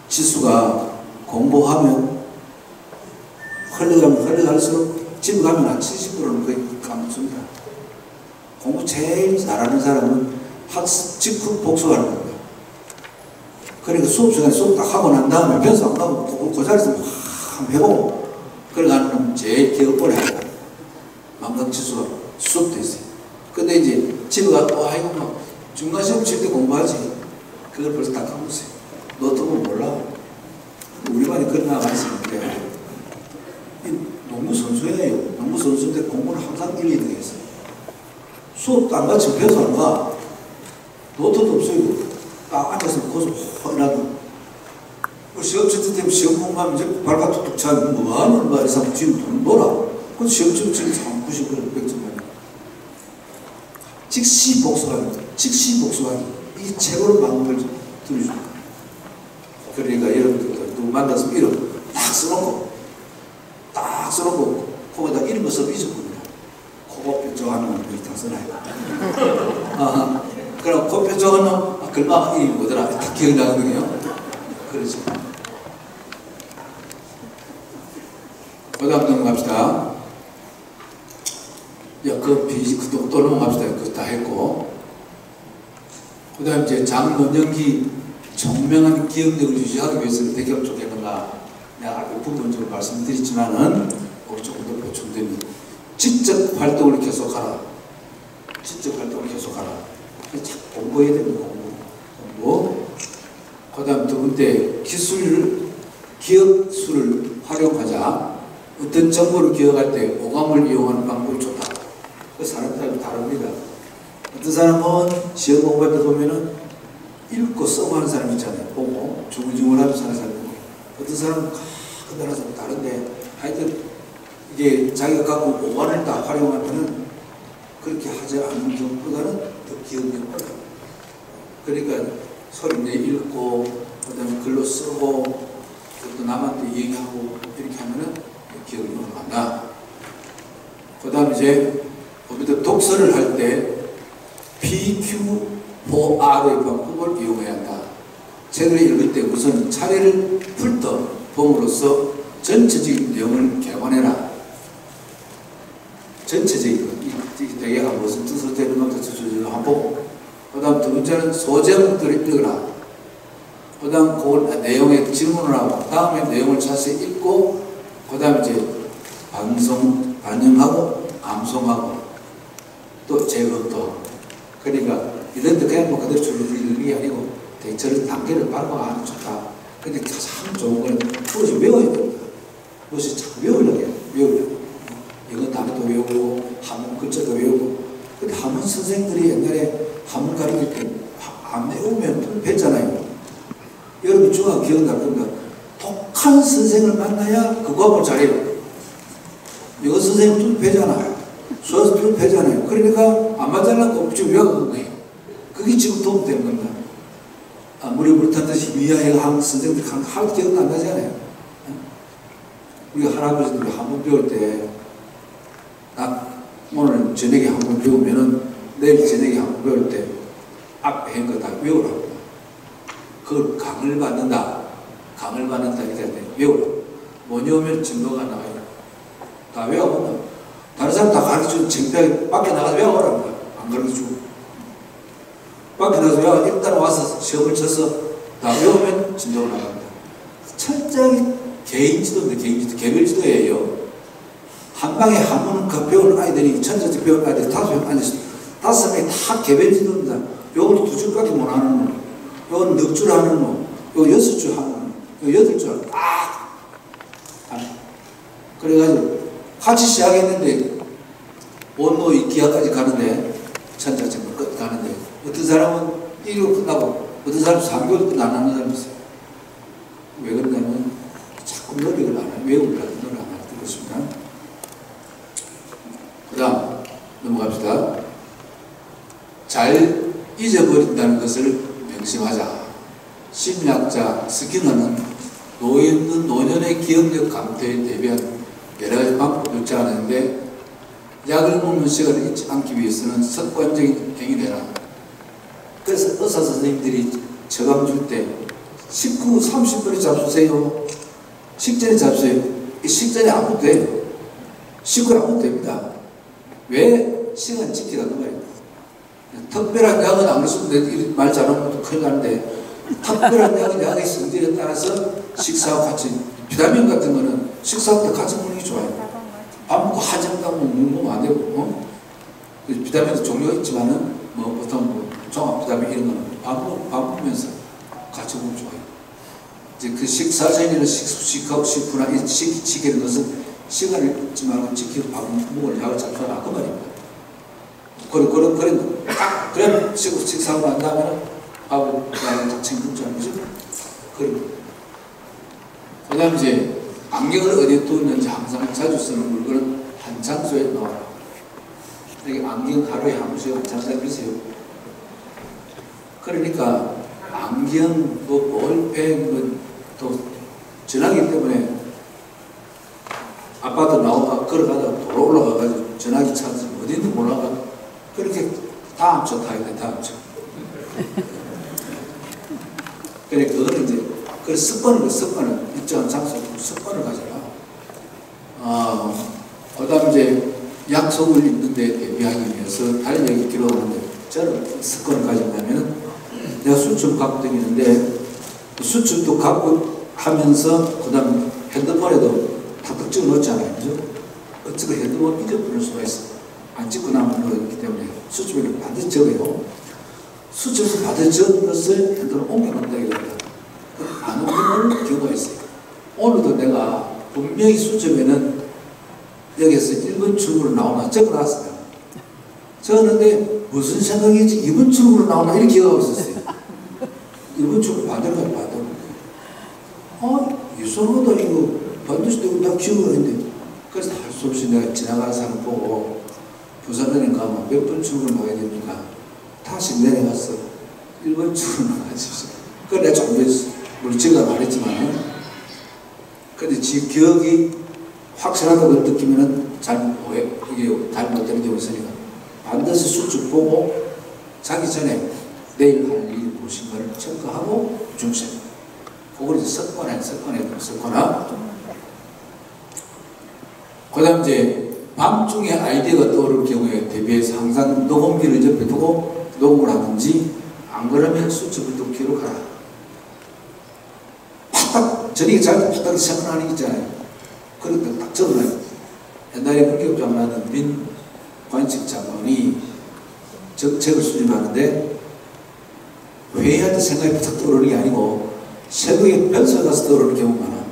지수가 공부하면 흘러갈수록 집에 가면 한 70%는 거의 까먹습니다. 공부 제일 잘하는 사람은 학습 직후 복수하는 겁니다. 그러니까 수업 시간에 수업 딱 하고 난 다음에 변수 안 가고 그 자리에서 확 해보고 그러가는 놈 제일 기억 오래 합니다. 망각 지수가 수업도 있어요. 근데 이제 집에 가서 와 이거 막 중간 시험 칠 때 공부하지. 그걸 벌써 다 까먹었어요. 노트북 몰라. 우리만이 그런 나가 있었는데 농구 선수예요. 농구 선수인데 공부는 항상 1, 2등 했어요. 수업도 안 같이 배워서 안 가. 노트도 없어요. 딱 앉아서 거기서 허나도 시험 칠 때 시험 공부하면 이제 발가 툭툭 차면 뭐하는 말 이상 지금 돈 놀아. 그 시험 칠 때 90분 100점 즉시 복수하기. 즉시 복수하기. 이 최고로 방법을 들어줍니다. 그러니까 여러분들 누구 만나서 이름 딱 써놓고 딱 써놓고 거기다 이름을 써도 잊어버립니다. 코뼈 하는 건 여기 다 써놔요. 그럼 코뼈 하는 글마 이름이 뭐더라? 다 기억나거든요. 그렇죠. 그 다음 넘어갑시다. 또 넘어갑시다. 그거 다 했고. 그 다음 이제 장문연기 총명한 기억력을 유지하기 위해서 어떻게 하면 좋겠는가. 내가 아까 부분적으로 말씀드렸지만은 조금 더 보충되면 지적 활동을 계속하라. 지적 활동을 계속하라. 자꾸 공부해야 됩니다. 공부. 그 다음 두 번째 기억술을 활용하자. 어떤 정보를 기억할 때 오감을 이용하는 방법이 좋다. 그 사람들하고 다릅니다. 어떤 사람은 시험 공부할 때 보면은 읽고 쓰고 하는 사람 있잖아요. 보고 중얼중얼하면서 하는 사람 있고. 어떤 사람은 그나라서 다른데 하여튼 이게 자기가 갖고 오감을 다 활용하면은 그렇게 하지 않는 경우보다는 더 기억력이 올라요. 그러니까 소리 내 읽고 그다음에 글로 쓰고 또 남한테 얘기하고 이렇게 하면은 기억이 올라간다. 그다음 이제 우리도 독서를 할 때 PQ4R의 방법을 이용해야 한다. 책을 읽을 때 우선 차례를 훑어 봄으로써 전체적인 내용을 개관해라. 전체적인 것, 대개가 무슨 뜻으로 되는 것도 한번 보고, 그 다음 두 번째는 소제목들을 읽어라. 그 다음 그 내용에 질문을 하고, 다음에 내용을 자세히 읽고, 그 다음 이제 반영하고, 암송하고, 또 재검토. 그러니까 이런 데 그냥 뭐 그대로 줄줄줄 읽는 게 아니고, 저런 단계를 밟아가는 게 좋다. 근데 가장 좋은 건 그것이 외워야 됩니다. 그것이 자꾸 외우려고 해요. 외우려고. 이건 단어도 외우고, 한문 글자도 외우고. 근데 한문 선생들이 옛날에 한문 가르칠 때 안 외우면 뵀잖아요. 여러분 중학교 기억날 겁니다. 독한 선생을 만나야 그 과목을 잘해요. 영어 선생님 좀 배잖아요. 수학 선생님 배잖아요. 그러니까 안 맞으려고 지금 외우는 거예요. 그게 지금 도움되는 겁니다. 물이 물탄듯이 위아래가 한 선생님들 할 기억도 안 나잖아요. 우리 할아버지들이 한번 배울 때, 오늘 저녁에 한번 배우면은 내일 저녁에 한번 배울 때 앞에 한 거 다 외우라고. 그걸 강을 받는다. 강을 받는다. 이렇게 할 때 외우라. 못 외우면 증거가 나와요. 다 외워보면 다른 사람 다 가르쳐주고 창피하게 밖에 나가서 외워보라는 거야. 안 가르쳐주고. 밖에 나가서 외워. 일단 와서 시험을 쳐서 다 외우면 진도가 나갑니다. 철저하게 개인지도인데 개별지도예요. 한 방에 한문 배우는 아이들이 천천히 배우는 아이들이 5명 앉아있어요. 5명이 다 개별지도입니다. 요걸 2줄까지 못 하는 놈, 요건 넉 줄 하는 놈, 요 6줄 하는 놈, 요 8줄 딱. 그래가지고 같이 시작했는데 원노 기하까지 가는데 천자적으로 끝 가는데 어떤 사람은 1로 끝나고 어떤 사람은 3개월 끝 안 하는 사람이 있어요. 왜 그러냐면 자꾸 노력을 안 해요. 외우려고 노력 안 하는 것입니다. 그 다음 넘어갑시다. 잘 잊어버린다는 것을 명심하자. 심리학자 스키너는 노년의 기억력 감퇴에 대비한 여러 가지 방법을 제안하는데, 약을 먹는 시간을 잊지 않기 위해서는 습관적인 행위를 해라. 그래서 의사 선생님들이 처방 줄 때 식후 30분에 잡수세요. 식전에 잡수세요. 식전에 아무도 돼요. 식후에 아무도 됩니다. 왜? 시간 지키라 그 말입니다. 특별한 약은 안 쓰면 말 잘하는 것도 큰일 나는데, 특별한 약은 약의 성질에 따라서 식사하고 같이, 비타민 같은 거는 식사하고 같이 먹는 게 좋아요. 밥 먹고 하정당 먹으면 안 되고, 비타민도 종류가 있지만은, 뭐, 보통 뭐 종합 비타민 이런 거는 밥 먹으면서 같이 먹으면 좋아요. 이제 그 식사 전에는 식후나 지키는 것은 시간을 잊지 말고 지키고 밥 먹을 약을 잡숴라. 그 말입니다. 그럼 식사하고 난 다음에는 밥을 딱 챙겨주자는 거죠. 그 다음에 이제 안경을 어디에 두었는지 항상 자주 쓰는 물건은 한 장소에 넣어라. 이게 안경 하루에 한 번씩 한 장소에 넣으세요. 그러니까 안경, 뭐 볼펜, 또 전화기 때문에 아파트 나오다가 걸어가다가 도로 올라가가지고 전화기 찾아서 어딘지 몰라가 그렇게 다음 주 타야 돼, 다음 주. 그래, 그거는 이제, 그 습관을, 일정한 장소, 습관을 가져라. 그 다음 이제, 약속을 입는데 대비하기 위해서 달력이 기록하는데, 저는 습관을 가진다면은, 내가 수첩 갖고 다니는데, 수첩도 갖고 하면서, 그 다음 핸드폰에도 탁탁 찍어 놓잖아요. 그죠? 어쩌고 핸드폰 잊어버릴 수가 있어. 안 찍고 나면 그렇기 때문에 수첩에는 반드시 적어요. 수첩에서 받아 적은 것을 핸드폰에 옮겨놓는다 이겁니다. 안 옮겨놓을 경우가 있어요. 오늘도 내가 분명히 수첩에는 여기에서 1번 출구로 나오나 적어놨어요. 적었는데 무슨 생각이지 2번 출구로 나오나 이렇게 기억하고 있었어요. 1번 출구 반대로 가요, 반대로. 이상하다 이거 반드시 내가 다 기억을 했는데, 그래서 할 수 없이 내가 지나가는 사람 보고 부산은행 가면 몇 번 출구로 나가야 됩니까? 다시 내려가서 1번 출구로 나가십시오. 그래 내가 좀 물론 제가 말했지만, 근데 지 기억이 확실하다고 느끼면은 이게 잘못되는 경우가 있으니까 반드시 수첩 보고 자기 전에 내일 할 일 보신 거를 체크하고 중심. 그걸 이제 습관화. 그 다음 이제 밤중에 아이디어가 떠오를 경우에 대비해서 항상 녹음기를 옆에 두고 녹음을 하든지, 안 그러면 수첩을 또 기록하라. 파딱 저녁에 잘 때 파딱 생각나는 게 있잖아요. 그럴 때 딱 적어놔요. 옛날에 국격장관하는 민관식 장관이 적을 수집하는데, 회의할 때 생각이 팍 떠오르는 게 아니고 새벽에 변소에 가서 떠오르는 경우가 많아.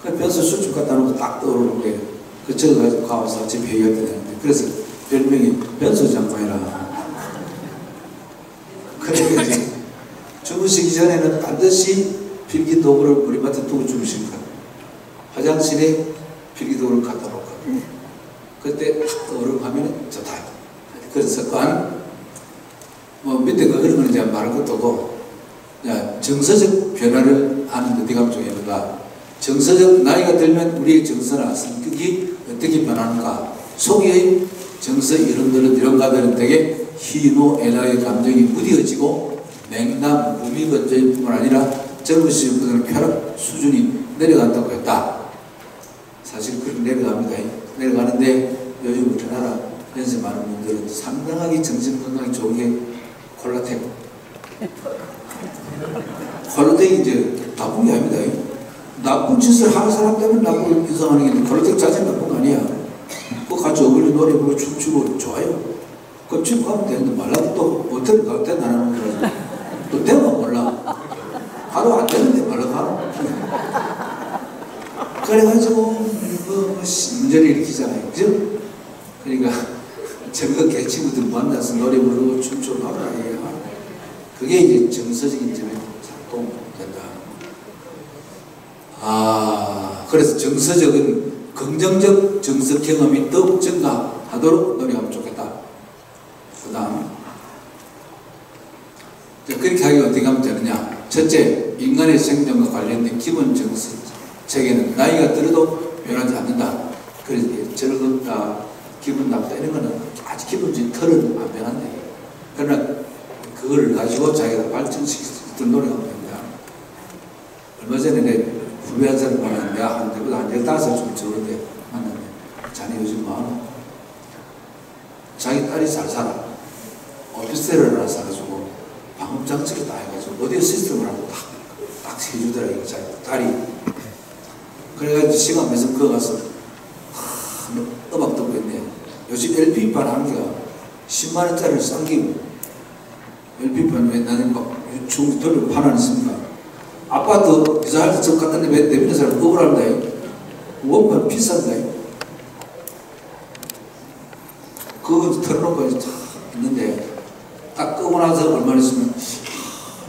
그 변소 수첩 갖다 놓고 딱 떠오르는 게, 그 적어가지고 가와서 아침 회의할 때 되는데, 그래서 별명이 변소 장관이라. 그러니까 이제 주무시기 전에는 반드시 필기도구를 머리맡에 두고 주무실 거예요. 화장실에 필기도구를 갖다 놓고, 그때 탁 떠오르면 좋다. 그래서 습관, 뭐 밑에 그런 건 이제 말할 것도 없고, 정서적 변화를 하는 데 네가 중요하다. 정서적, 나이가 들면 우리의 정서나 성격이 어떻게 변하는가. 속의 정서 이런 가들은 되게 희노애락의 감정이 무뎌지고 냉담, 무미건조일 뿐만 아니라 젊으신 분들은 쾌락 수준이 내려간다고 했다. 사실 그렇게 내려갑니다. 내려가는데 요즘 우리나라 연습하는 분들은 상당하게 정신건강이 좋은 게 콜라텍. 콜라텍이 이제 나쁜 게 아닙니다. 나쁜 짓을 하는 사람 때문에 나쁜 인상하는 게, 콜라텍 자체는 나쁜 거 아니야. 그거 같이 어울려 노래 부르고 춤추고 좋아요. 그 춤 가면 되는데 말라도 또 모텔 갈 때는 안 하는 거라서 또 되면 몰라. 하루 안 되는데 말라도 하나. 그래가지고 문제를 일으키잖아요. 그죠? 그러니까 즐겁게 친구들 만나서 노래 부르고 춤추고 하라. 그게 이제 정서적인 점에 작동된다. 그래서 정서적인 긍정적 정서 경험이 더욱 증가하도록 노력하면 좋겠다. 그 다음 그렇게 하기 어떻게 하면 되느냐. 첫째, 인간의 생명과 관련된 기본 정서 체계는 나이가 들어도 변하지 않는다. 그래서 즐겁다, 기분 나쁘다 이런 거는 아주 기본적인 틀은 안 변한다. 그러나 그걸 가지고 자기가 발전시킬 수 있도록 노력하면 됩니다. 얼마 전에 내 후배 한 사람 만났는데 내가 한 대보다 한 15살 좀 적은데 만났는데 자네 요즘 뭐하노? 자기 딸이 잘 살아. 오피스텔을 하나 사가지고 방음장치를 다 해가지고 오디오 시스템을 하고 딱 해주더라고요. 자기 딸이. 그래가지고 시간 내서 그거 가서 음악 듣고 있네. 요즘 LP판 한 개가 10만원짜리를 싼기고 LP판 왜 나는 막 유충 돌리고 판안 있습니까? 아파트 이사할 때 저 갖다 내비는 사람 억울합니다. 원판 비싼다. 그거 털어놓고 탁 있는데 딱 끄고 나서 얼마 있으면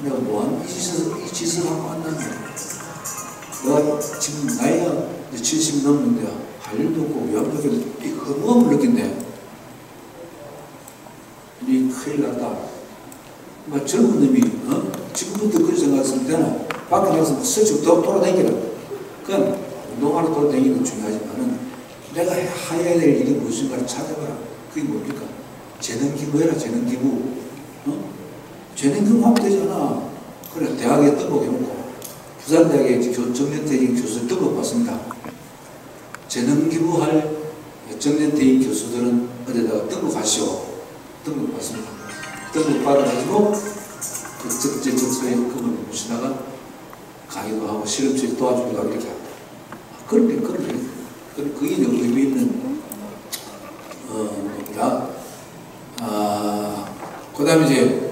내가 뭐한 이 짓을 하고 왔나네. 내가 지금 나이가 70 넘는데 할 일도 없고 외압력에 이 허무함을 느낀대. 이 큰일 났다. 막 젊은 놈이 지금부터 그런 생각했으면 되나? 밖에 나가서 슬쩍 돌아다니기라. 그냥 운동하러 돌아다니는 건 중요하지만은 내가 해야 될 일이 무엇인가를 찾아봐라. 그게 뭡니까? 재능기부 해라. 재능기부. 재능기부 하면 되잖아. 그래 대학에 등록해놓고 부산대학에 정년퇴임 교수 등록받습니다. 재능기부할 정년퇴임 교수들은 어디다가 등록하시오. 등록받습니다. 등록받아가지고 그 적재적소에 그걸 모시다가 강의도 하고 실험실 도와주기도 하고 이렇게 합니다. 그런데 그게 의미 있는 그 다음에 이제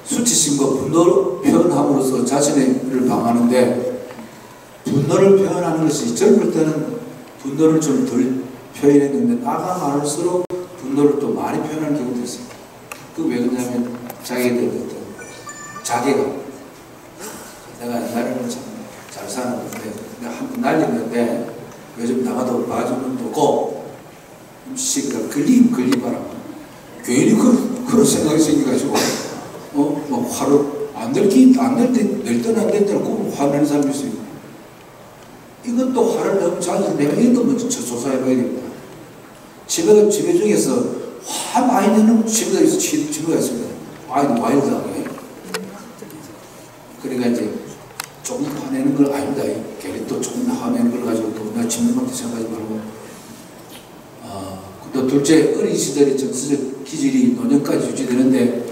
수치심과 분노를 표현함으로써 자신을 방하는데 분노를 표현하는 것이 젊을 때는 분노를 좀 덜 표현했는데 나가 많을수록 분노를 또 많이 표현하는 경우도 있습니다. 그 왜 그러냐면 자기에 대한 어떤 자괴감. 내가 옛날에는 참 잘 사는데 내가 한번 날렸는데 요즘 나가도 봐주는 놈도 없고 시기가 걸리봐라. 괜히 그런 생각이 생겨가지고 막 화를 안 낼 때는 안 될 때는 꼭 화내는 사람이 있어요. 이것도 화를 너무 잘 내가 이것도 먼저 조사해봐야 됩니다. 집에 중에서 화 많이 내는 집에가 있습니다. 아이도 와일드하게. 그러니까 이제 조금 화내는 걸 아닙니다. 괜히 또 조금 화내는 걸 가지고 또 내가 집는밖에 생각하지 말고. 또 둘째, 어린 시절의 정서적 기질이 노년까지 유지되는데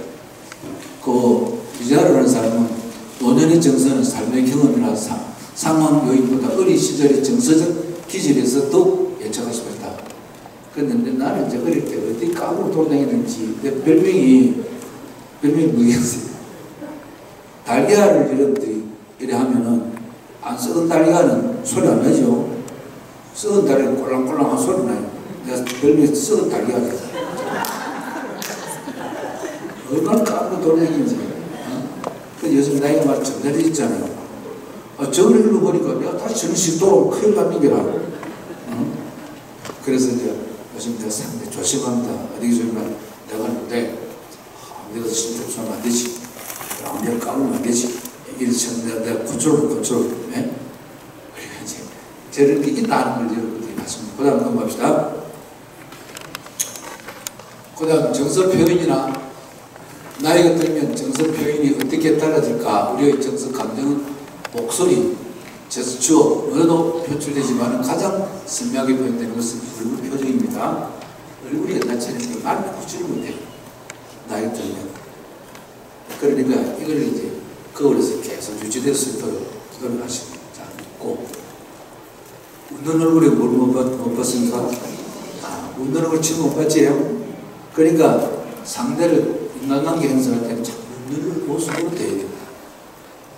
그 유지하려 하는 사람은 노년의 정서는 삶의 경험이나 상황 요인보다 어린 시절의 정서적 기질에서 더 예측할 수가 있다. 그런데 나는 이제 어릴 때 어디 까불고 돌아다니는지 내 별명이 뭐겠어요? 달걀을 이래 하면은 안 썩은 달걀은 소리 안 나죠. 썩은 달걀은 꼴랑꼴랑한 소리 나요. 내가 별명이 썩은 달걀이야. 얼마나 까불고 돌아다니는지. 그 요즘 나이가 막 점잖아졌잖아요. 저걸 읽어보니까 내가 다시 정신 돌아오면 큰일 납니라 그래서 이제 요즘 내가 상당히 조심합니다. 어디 조심하면 내가 하는데 내가 진짜 조심하면 안 되지. 내가 까불면 안 되지. 이래서 내가 컨트롤. 네? 그러니까 이제 저런 게 있다는 걸 여러분들이 봤습니다. 그 다음 넘어갑시다. 그 다음 정서 표현이나 나이가 들면 정서 표현이 어떻게 달라질까? 우리의 정서 감정은 목소리, 제스처, 언어도 표출되지만 가장 선명하게 표현되는 것은 얼굴 표정입니다. 얼굴이 옛날처럼 말을 굳지를 못해요. 나이 들면. 그러니까 이걸 이제 거울에서 계속 유지될 수 있도록 기도를 하십니다. 자, 있고. 웃는 얼굴에 뭘 못 봤습니까? 웃는 얼굴 지금 못 봤지요? 그러니까 상대를 인간관계 형성할 때는 자꾸 웃는 모습으로 돼야 됩니다.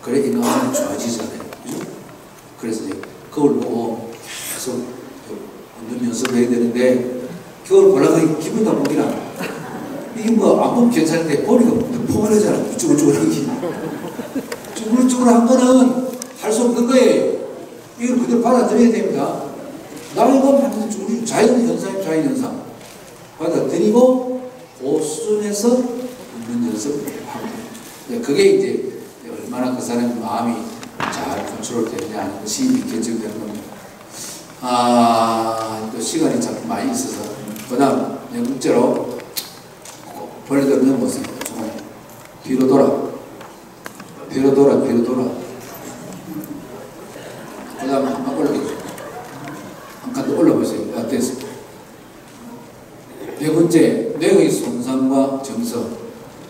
그래 인간관계는 좋아지잖아요. 그죠? 그래서 이제 거울 보고 계속 웃는 연습을 해야 되는데 거울 보려고 기분 나쁘기라. 이게 뭐 안 보면 괜찮은데 머리가 포괄하잖아. 쭈글쭈글하기. 쭈글쭈글한 거는 할 수 없는 거예요. 이걸 그대로 받아들여야 됩니다. 나이가 받아들이면 자연현상이에요. 자연현상. 받아들이고 그 수준에서 웃는 연습을 하고 됩니다. 그게 이제 얼마나 그 사람의 마음이 잘 컨트롤 되느냐 하는 것이 이렇게 결정되는 겁니다. 또 시간이 참 많이 있어서 그 다음 문제로 벌레들 넘어서 정말 뒤로 돌아 그 다음 한 칸 올라가세요. 한 칸 더 올라보세요. 어땠어? 네 번째, 뇌의 손상과 정서.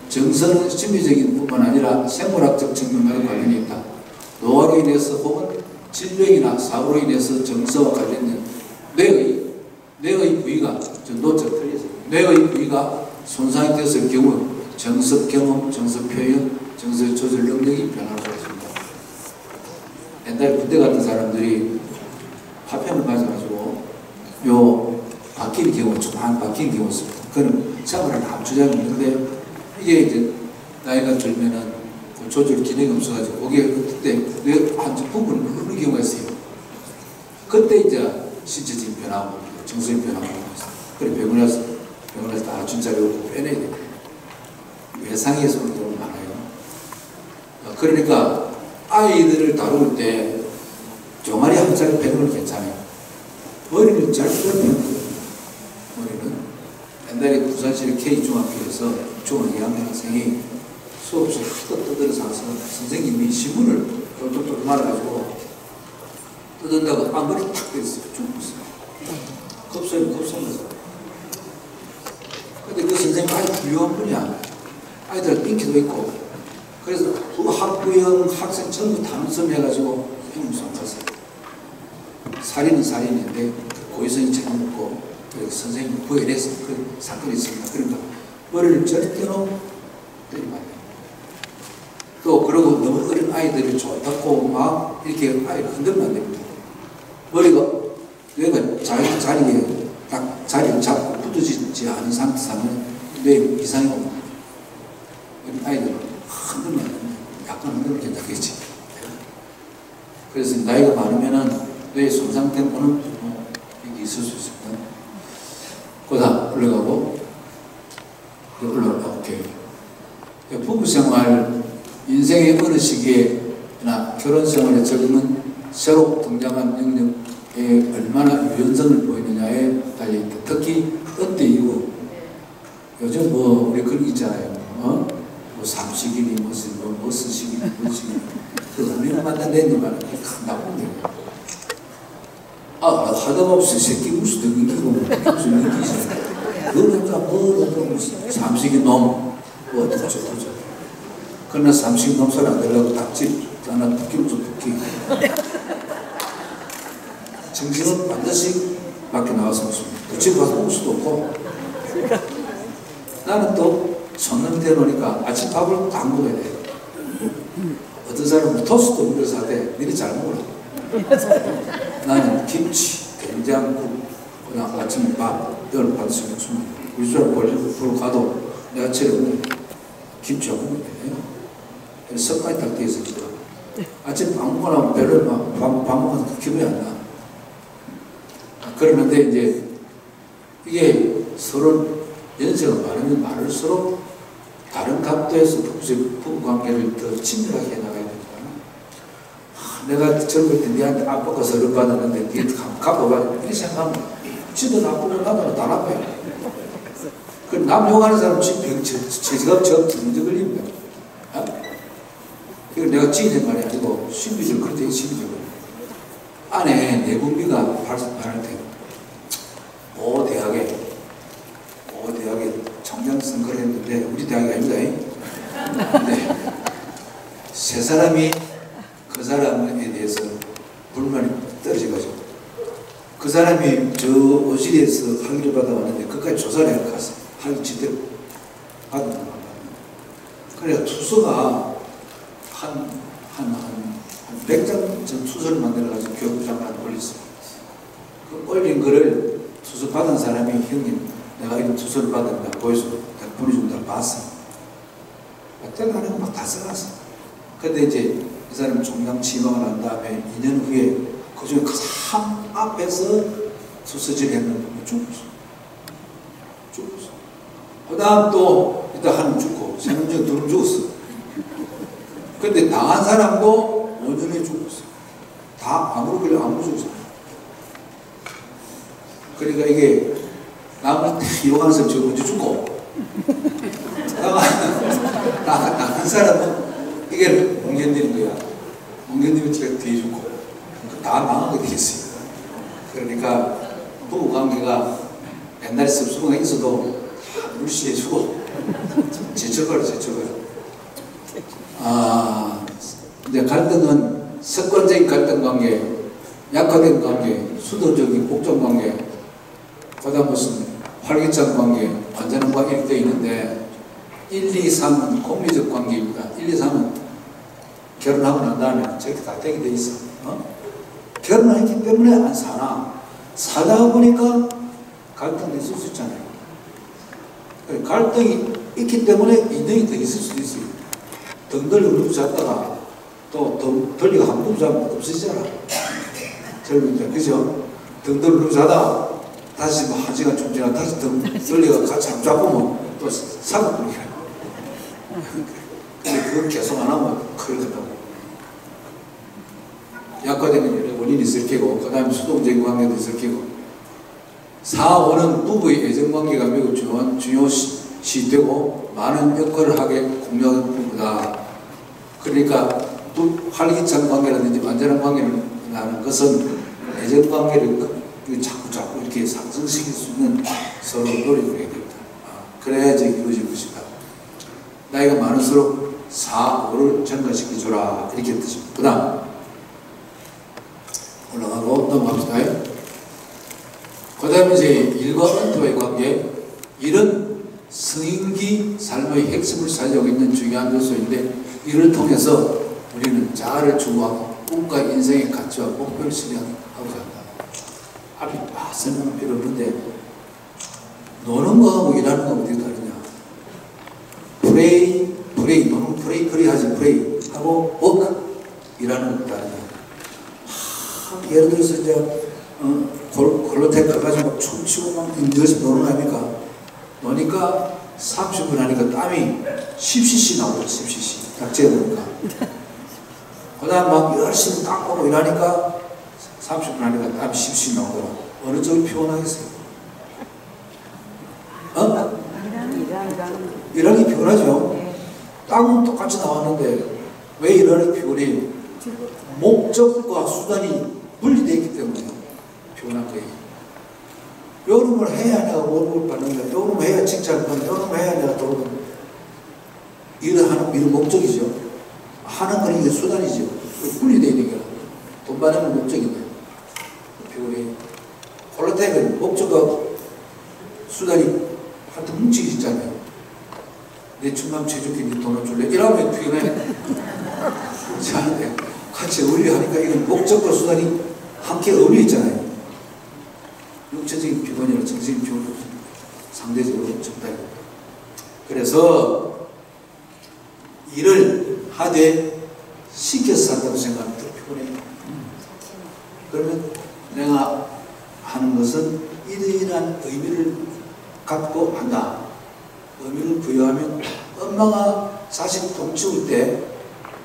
정서는 심리적인 뿐만 아니라 생물학적 측면과도 관련이 있다. 노화로 인해서 혹은 질병이나 사고로 인해서 정서와 관련된 뇌의 부위가 뇌의 부위가 손상이 되었을 경우 정서 경험, 정서 표현, 정서 조절 능력이 변할 수 있습니다. 옛날 군대 같은 사람들이 파편을 맞아가지고 바뀐 경우, 조금 바뀐 경우 있습니다. 그건 생활을 합주자가 있는데 이게 이제 나이가 들면은 그 조절 기능이 없어가지고 거기에 그때 한쪽 부분을 누르는 경우가 있어요. 그때 이제 신체적인 변화하고 정서적인 변화가 있어요. 그래 병원에 가서 다 준자료 빼내야 돼요. 외상에서 오는 경우가 많아요. 그러니까 아이들을 다룰 때 종아리 한 자리 빼는 건 괜찮아요. 머리를 잘 빼는 거예요. 머리는 옛날에 부산시 K중학교에서 중학 2학년 학생이 수업실 떠들어서 와서 선생님이 신문을 똘똘똘 말아가지고 뜯은다고 머리 탁 때렸어요. 죽었어요. 급성해서. 근데 그 선생님 아주 훌륭한 분이야. 아이들 인기도 있고. 그래서 그 학부형 학생 전부 담섬해가지고 형무소에 갔어요. 살인은 살인인데 고의성이 잘못고 선생님이 구해내서 그 사건이 있습니다. 그러니까 머리를 절대로 때리면 안 돼요. 또 그러고 너무 어린 아이들이 좋다고 막 이렇게 아이를 흔들면 안 됩니다. 머리가 뇌가 자리에 딱 자리를 잡고 굳어지지 않은 상태라면 뇌에 이상이 옵니다. 어린 아이들은 흔들면 안 됩니다. 약간 흔들면 괜찮겠지. 그래서 나이가 많으면은 뇌에 손상된 거는 이게 있을 수 있습니다. 그 다음 올라가고 오케이. 부부생활 인생의 어느 시기에나 결혼생활에 적응은 새로 등장한 능력에 얼마나 유연성을 보이느냐에 달려있다. 특히 은퇴 이후 요즘 우리 그런 게 있잖아요. 뭐 삼식이니 뭐 스식이니 뭐 식이니 그 우리는 만난다니만 나쁜 거예요. 하다못해 새끼 무슨 능기고 무슨 능기지. 그러니까 삼식이 놈 어쩌죠. 그러나 삼식이 놈 소리 안 들려고 닭집 하나 붓기로 좀 붓기. 정신은 반드시 밖에 나와서 먹습니다. 그 집 가서 먹을 수도 없고. 나는 또 손님대 놓으니까 아침 밥을 다 먹어야 돼. 어떤 사람은 토스트 먹어서 하되 니네 잘 먹으라. 나는 김치, 된장국, 그냥 아침 밥, 이걸 반드시 먹습니다. 우리 사람 볼리브프로 가도 내가 아침에 김치하고 먹어야 돼. 습관이 딱 되어 있으니까. 아침 밥 먹고 나면 별로 밥 먹어서 기분이 안 나. 그러는데 이제 이게 서로 연세가 많으면 많을수록 다른 각도에서 부부 관계를 더 친밀하게 해나가야 됩니다. 내가 젊을 때 니한테 아빠가 서른 받았는데 니 갚아봐. 이렇게 생각하면 지도 나쁘고 나도 다 나빠요. 그 남 욕하는 사람 체지가 정적 걸립니다. 이걸 내가 지은 말이 아니고 심리적 그렇게 심리적으로 안에 내분비가 발생할 때 모 대학에 청장 선거를 했는데 우리 대학이 아닙니다. 근데 세 사람이 그 사람에 대해서 불만이 떨어져가지고 그 사람이 저 오실에서 학위를 받아왔는데 그까지 조사를 해서 갔어. 학위 제대로 받은 거. 그래야 투서가 한 100장 전 투서를 만들어가지고 교육부장한테 올렸어요. 그 올린 거를 투서 받은 사람이 형님 내가 이런 투서를 받았다 보여서 내가 보내준다고 봤어. 대단한 거 막 다 써놨어. 근데 이제 이 사람이 총장 취임하고 난 다음에 2년 후에 그 중에 가장 앞에서 투서질 했는데 죽었어. 그 다음 또 이따 한 놈 죽고 세 놈 중에 2놈 죽었어. 근데 당한 사람도 5년에 죽었어요. 다 아무로 걸려 아무로 죽었어요. 그러니까 이게 남을 이용하는 사람 지금 먼저 죽고 당한 사람은 이게 몽견되는 거야. 몽견되면 제가 뒤에 죽고 다 망한 거 되겠어요. 그러니까 부부 관계가 옛날에 습수가 있어도 물시해주고 제쳐버려. 이제 갈등은 습관적인 갈등 관계, 약화된 관계, 수도적인 복종 관계, 그다음 무슨 활기찬 관계, 완전한 관계 되어 있는데 1, 2, 3은 공리적 관계입니다. 1, 2, 3은 결혼하고 난 다음에 저렇게 다 되게 돼 있어. 결혼을 했기 때문에 안 사나? 살다가 보니까 갈등이 있을 수 있잖아요. 갈등이 있기 때문에 인연이 더 있을 수도 있어요. 덩덜 누르고 잤다가 또 덩덜리가 한 번 잡으면 없어지잖아. 젊은 때, 그죠? 덩덜 누르고 자다가 다시 뭐 1시간 좀 지나 다시 덩덜리가 같이 한 잡으면 또 사고 그러게. 근데 그걸 계속 안 하면 큰일 난다고. 약화되는 원인이 있을 테고, 그 다음에 수동적인 관계도 있을 테고. 4, 5는 부부의 애정관계가 매우 중요시되고 많은 역할을 하게 공유하는 부부다. 그러니까 활기찬 관계라든지 완전한 관계를 나는 것은 애정관계를 자꾸 이렇게 상승시킬 수 있는 서로 노력을 해야 됩니다. 그래야지 이루어질 것이다. 나이가 많을수록 4, 5를 증가시켜주라 이렇게 뜻입니다. 그 다음 올라가고 넘어갑시다. 그 다음에 이제 일과 은퇴와의 관계. 일은 성인기 삶의 핵심을 차지하고 있는 중요한 요소인데 이를 통해서 우리는 자아를 추구하고 꿈과 인생의 가치와 목표를 실현하고자 한다. 앞이 설명할 필요 없는데 노는 거하고 일하는 거하고 어떻게 다르냐. 프레이 노는 프레이 하지 프레이 하고 워크 일하는 거 다르냐. 예를 들어서 이제 콜로텍 가가지고 막 춤추고 막 힘들어서 노는 거 아닙니까? 노니까 30분 하니까 땀이 10cc 나오죠. 10cc 딱 재보니까. 그 다음 막 열심히 딱 보고 일하니까 30분 하니까 땀이 10cc 나오더라. 어느 쪽이 피곤하겠어요? 일하기 피곤하죠? 땀은 똑같이 나왔는데 왜 일하기 피곤해요? 목적과 수단이 분리되어 있기 때문에 피곤한 거예요. 요놈을 해야 내가 월급을 받는 거야. 요놈을 해야 칭찬을 받는 거야. 요놈을 해야 내가 돈을 받는 거야. 일을 하는 일은 목적이죠. 하는 건 이게 수단이죠. 분리되어 있는 거야. 돈 받는 건 목적인데 피곤해요. 콜로텍은 목적과 수단이 한테 뭉치기 있잖아요. 내 춤만 쳐줄게 네 돈을 줄래? 이러면 피곤해. 자, 같이 어울려하니까 이건 목적과 수단이 함께 어울려 있잖아요. 육체적인 피곤이나 정신적인 피곤은 상대적으로 적다. 그래서 일을 하되 시켜서 산다고 생각하면 더 피곤해요. 그러면 내가 하는 것은 이러이러한 의미를 갖고 한다. 의미를 부여하면 엄마가 자식 똥 치울 때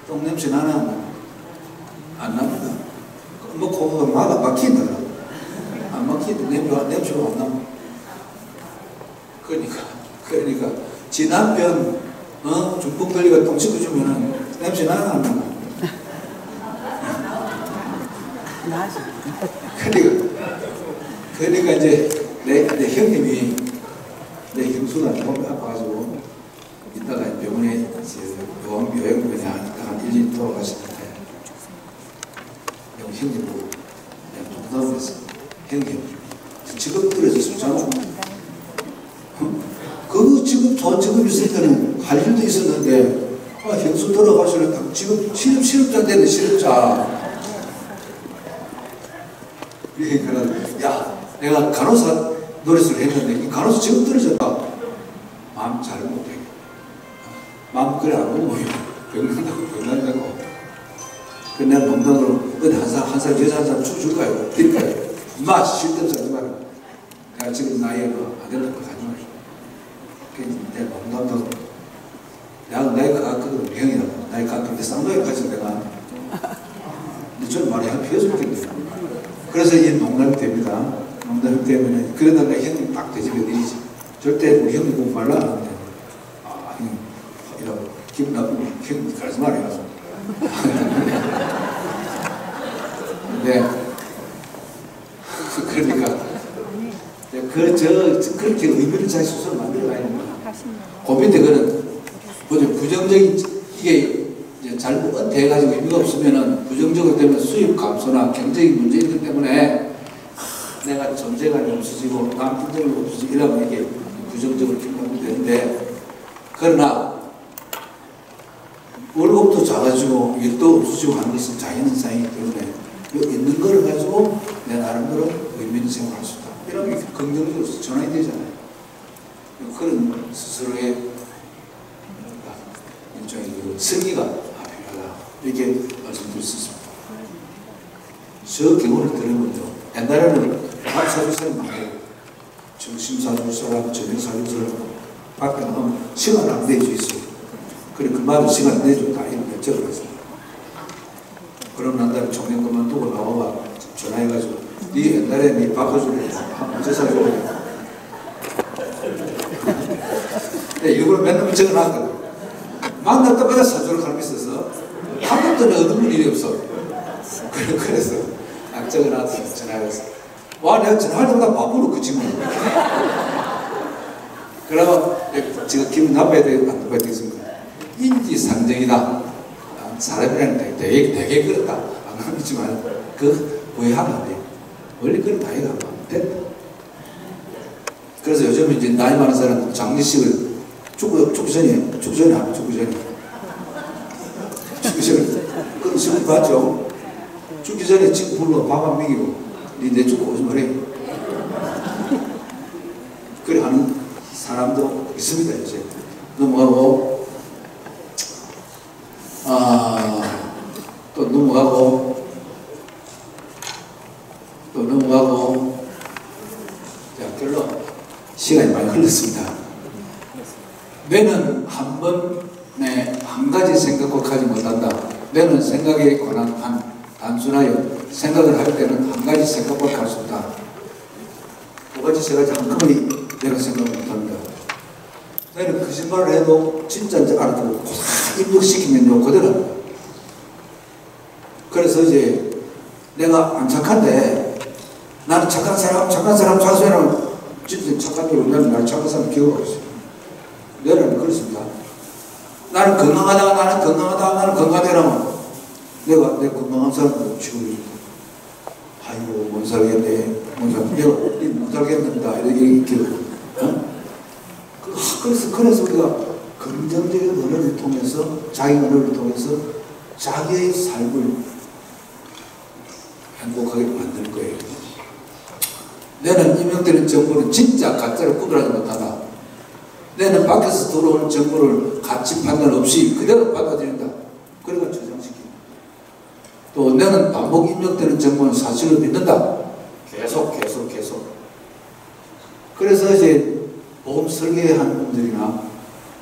똥냄새 나나 안 납니다. 엄마 코가 막힌다. 안 막히는데 냄새가 안 나면 그러니까 지 남편 중풍 걸리가 똥 씹어주면은 냄새 나나 안 나나. 그러니까 이제 내 형님이 내 형수가 몸이 아파가지고 이따가 병원에 요양병원에 한 1년 돌아가시는데 형님 보고 내가 농담을 했어. 형님 직업 들여서 좋잖아. 그 직업 좋은 직업 있을 때는 할 일도 있었는데 형수 돌아가시려고 지금 실업자 되는 실업자. 그러니까 야 내가 간호사 노릇을 했는데 이 간호사 직업 떨어졌다. 마음 잘 못해. 마음 그래 안 먹어. 병난다고. 그 내가 농담으로 한 살 여자 한 살 줄까요? 드릴까요? 엄마 쓸데없어 하지 마라. 내가 지금 나이가 안 된다고 하지 마라. 내가 농담도 내가 나이가 같거든. 형이라고. 나이가 아니, 근데 쌍둥이까지 내가. 근데 저는 말이 한 피어서 웃겠네요. 그래서 이 농담이 됩니다. 농담이 때문에. 그러다가 형님 딱 되집어 내리지. 절대 우리 형님 보고 말라 안 하는데. 아, 형님, 이러고 기분 나쁘면 형님 가지 말아요. 네. 그러니까. 그렇게 의미를 잘 스스로 만들어가야 됩니다. 그 밑에 그는 부정적인, 이게 이제 잘못 은퇴해가지고 의미가 없으면은 부정적으로 되면 수입 감소나 경제적 문제이기 때문에 내가 존재감이 없어지고 남 분쟁이 없어지고 이러면 이게 부정적으로 평가하면 되는데, 그러나 월급도 작아지고 일도 없어지고 하는 것은 자연현상이기 때문에 있는 거를 가지고 내 나름대로 의미 있는 생활을 할 수 있다. 이러면 긍정적으로 전환이 되잖아요. 그런 스스로의 일종의 승리가 필요하다. 이렇게 말씀드릴 수 있습니다. 저 경우를 들으면요. 옛날에는 밥 사줄 사람 많아요. 점심 사줄 사람, 저녁 사줄 사람, 밖에 나가면 시간 안 내줘 있어요. 그래, 그 말은 시간 내줬다. 이렇게 적어놨어요. 그럼 난 다음에 종영 그만두고 나와봐. 전화해가지고, 네 옛날에 네 밥 사줄래? 언제 사줄래? 네, 일부러 맨날 적어놨거든. 만났다마다 사주를 가는 게 있어서 한 번도 내가 얻은 일이 없어. 그래서 적어놨어. 전화해서. 와, 내가 전화할 때마다 바쁘로 그 친구. 그러면 제가 기분 나빠야 돼? 안 나빠야 되겠습니까? 인지상정이다. 사람이라는 게 되게 그렇다. 안 하지만 그 오해하면 안 돼. 원래 그런 나이가 안 됐다. 그래서 요즘 이제 나이 많은 사람 장례식을 죽기 전에 그런 식으로 봤죠. 죽기 전에 지금 불러 밥 안 먹이고 내 죽고 오지 말해. 그래 하는 사람도 있습니다. 이제 넘어가고 또 넘어가고 자, 별로 시간이 많이 흘렀습니다. 뇌는 한 번에 한 가지 생각을 하지 못한다. 뇌는 생각에 관한 단순하여 생각을 할 때는 한 가지 생각을 할 수 없다. 두 가지 세 가지 한꺼번에 내가 생각을 못합니다. 뇌는 거짓말을 해도 진짜인지 알아듣고 입력시키면요 그대로. 그래서 이제 내가 안 착한데 나는 착한 사람 자수해라. 진짜 착한 줄 나는 날 착한 사람 기억하고 있어요. 뇌는 그렇습니다. 나는 건강하다라면 내가 내 건강한 사람을 치워줍니다. 아이고 못 살겠네. 못 살겠는다. 이렇게 그래서 우리가 긍정적인 언어를 통해서 자기 언어를 통해서 자기의 삶을 행복하게 만들 거예요. 내는 임명되는 정보는 진짜 가짜를 구별하지 못하다. 내는 밖에서 들어오는 정보를 가치 판단 없이 그대로 받아들인다. 그래가 저장시킵니다. 또 내는 반복 입력되는 정보는 사실을 믿는다. 계속. 그래서 이제 보험 설계하는 분들이나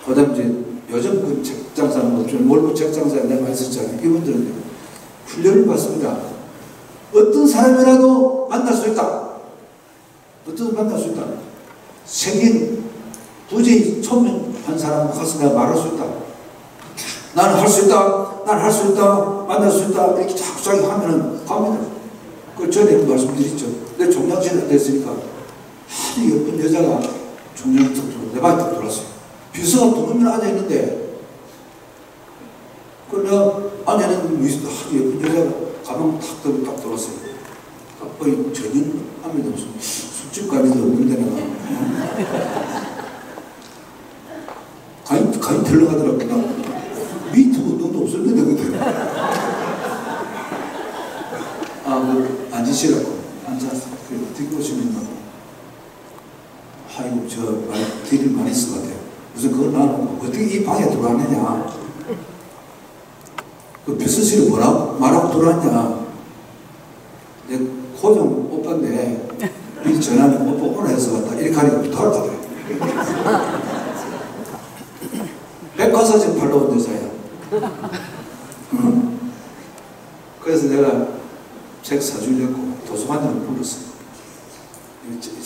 그다음 이제 요즘 그 책장사는 좀 몰부 책장사에 내가 있었잖아요. 이분들은 훈련을 받습니다. 어떤 사람이라도 만날 수 있다. 생긴 도저히 초면한 사람 가서 내가 말할 수 있다. 나는 할 수 있다. 만날 수 있다. 이렇게 자꾸 하면은 갑니다. 그 전에 말씀드렸죠. 내 종량제가 됐으니까 아주 예쁜 여자가 종량을 탁 들어 내 방에 탁 들어왔어요. 비서가 두 명이나 앉아있는데 그 내가 안에는 아주 예쁜 여자가 가방 탁 들고 딱 들어왔어요. 거의 전혀 합니다. 무슨 술집까지도 없는데 내가 가인 들러가더라고. 나 미트 운동도 없었는데 그때 앉으시라고 앉았어. 그리고 뒷골심이라고 아이고 저 말 딜을 많이 쓸 것 같아요. 무슨 그걸 나는 어떻게 이 방에 들어왔느냐. 그 비서실에 뭐라고 말하고 들어왔냐. 내 고정 오빠인데 이 전화는 오빠 오늘 해서 왔다. 이렇게 하니까 부탁을 받아요. 백화사진 팔러 온 여자야. 그래서 내가 책 사주려고 도서관장을 불렀어요.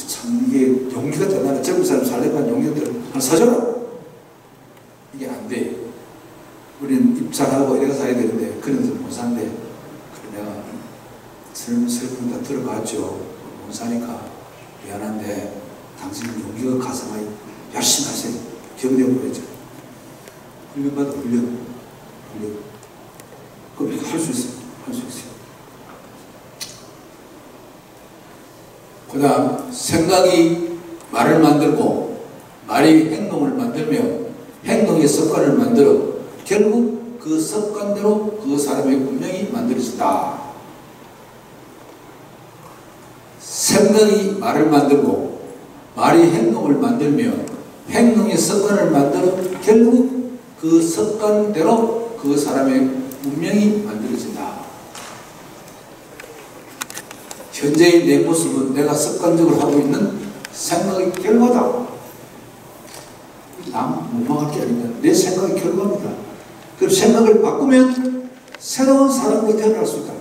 참 이게 용기가 대단해. 젊은 사람 살려면 용기가 대단해. 사줘라. 이게 안 돼. 우리는 입찰하고 이래가 사야 되는데 그런 데서 못 산대. 그래 내가 설명 다 들어봤죠. 못 사니까 미안한데 당신은 용기가 가상하니 열심히 하세요. 경력을 했죠. 훈련받아 훈련. 그럼 할 수 있어요. 할 수 있어요. 그 다음 생각이 말을 만들고 말이 행동을 만들며 행동의 습관을 만들어 결국 그 습관대로 그 사람의 운명이 만들어진다. 생각이 말을 만들고 말이 행동을 만들며 행동의 습관을 만들어 결국 그 습관대로 그 사람의 운명이 만들어진다. 현재의 내 모습은 내가 습관적으로 하고 있는 생각의 결과다. 남 원망할 게 아닙니다. 내 생각의 결과입니다. 그럼 생각을 바꾸면 새로운 사람으로 태어날 수 있다.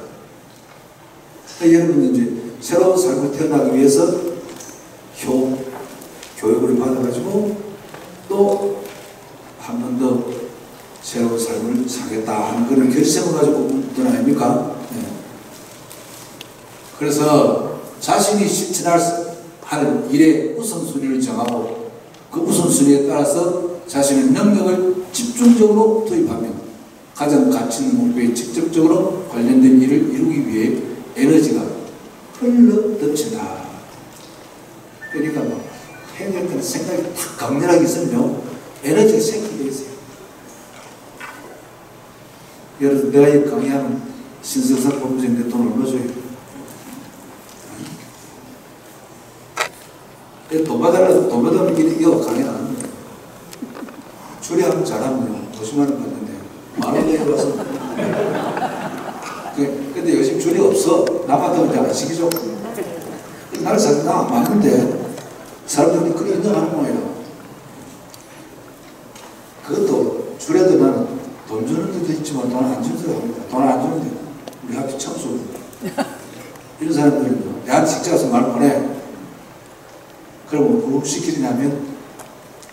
여러분은 이제 새로운 삶을 태어나기 위해서 교육을 받아가지고 또 한 번 더 새로운 삶을 살겠다 하는 그런 결심을 가지고 온 건 아닙니까? 네. 그래서 자신이 실천할 일의 우선순위를 정하고 그 우선순위에 따라서 자신의 능력을 집중적으로 투입하면 가장 가치 있는 목표에 직접적으로 관련된 일을 이루기 위해 에너지가 흘러넘친다. 그러니까 뭐 해야겠다는 생각이 탁 강렬하게 있으면 에너지가 생기게 있어요. 여러분 내가 이 강의하는 신성상 법무장인데 돈 얼마 줘요? 돈 받으면 이거 강의 안 합니다. 추리하면 잘하면 50만 원 받는데 10,000원 내려와서 근데 요즘 줄이 없어. 나만 더 안 시키죠. 나를 사실 나안 맞는데 사람들이 그렇게 인정하는 거예요. 그것도 줄에도 나는 돈 주는 데도 있지만 돈 안 주는 데도 합니다. 돈 안 주는데 우리 학교 참수 이런 사람들은요 내한테 직접 가서 말 보내. 그러면 구급시키리 나면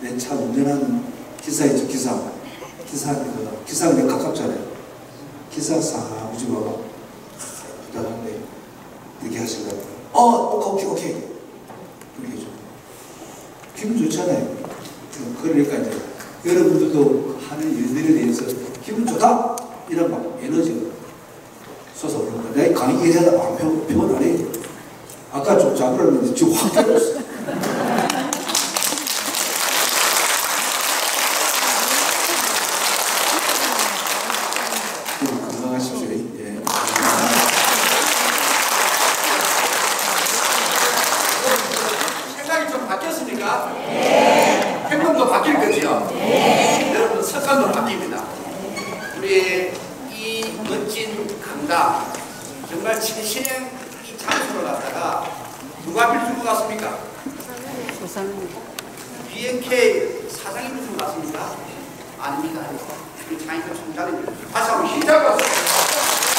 내 차 운전하는 기사 있죠. 기사가 내가 가깝잖아요. 기사 싹 우지 와봐 부탁한데 이렇게 하시더라고요. 오케이 그렇게 해줘. 기분 좋잖아요. 그러니까 이제 여러분들도 하는 일들에 대해서 기분 좋다 이런 막 에너지가 솟아오르는 거야. 내가 강의 일하다 마음 피곤하네. 아까 좀 잡으려는데 지금 확 깨졌어. 건강하십시오. 예. 생각이 좀 바뀌었습니까? 네. 행동도 바뀔 거지요? 네. 여러분 습관도 바뀝니다. 우리 이 멋진 강당 정말 최신의 이 장소를 갖다가 누가 빌줄 것 같습니까? BNK 사장이 빌줄 것 같습니까? 아닙니다. 우리 장인들 총장님 다시 한번 시작하겠습니다.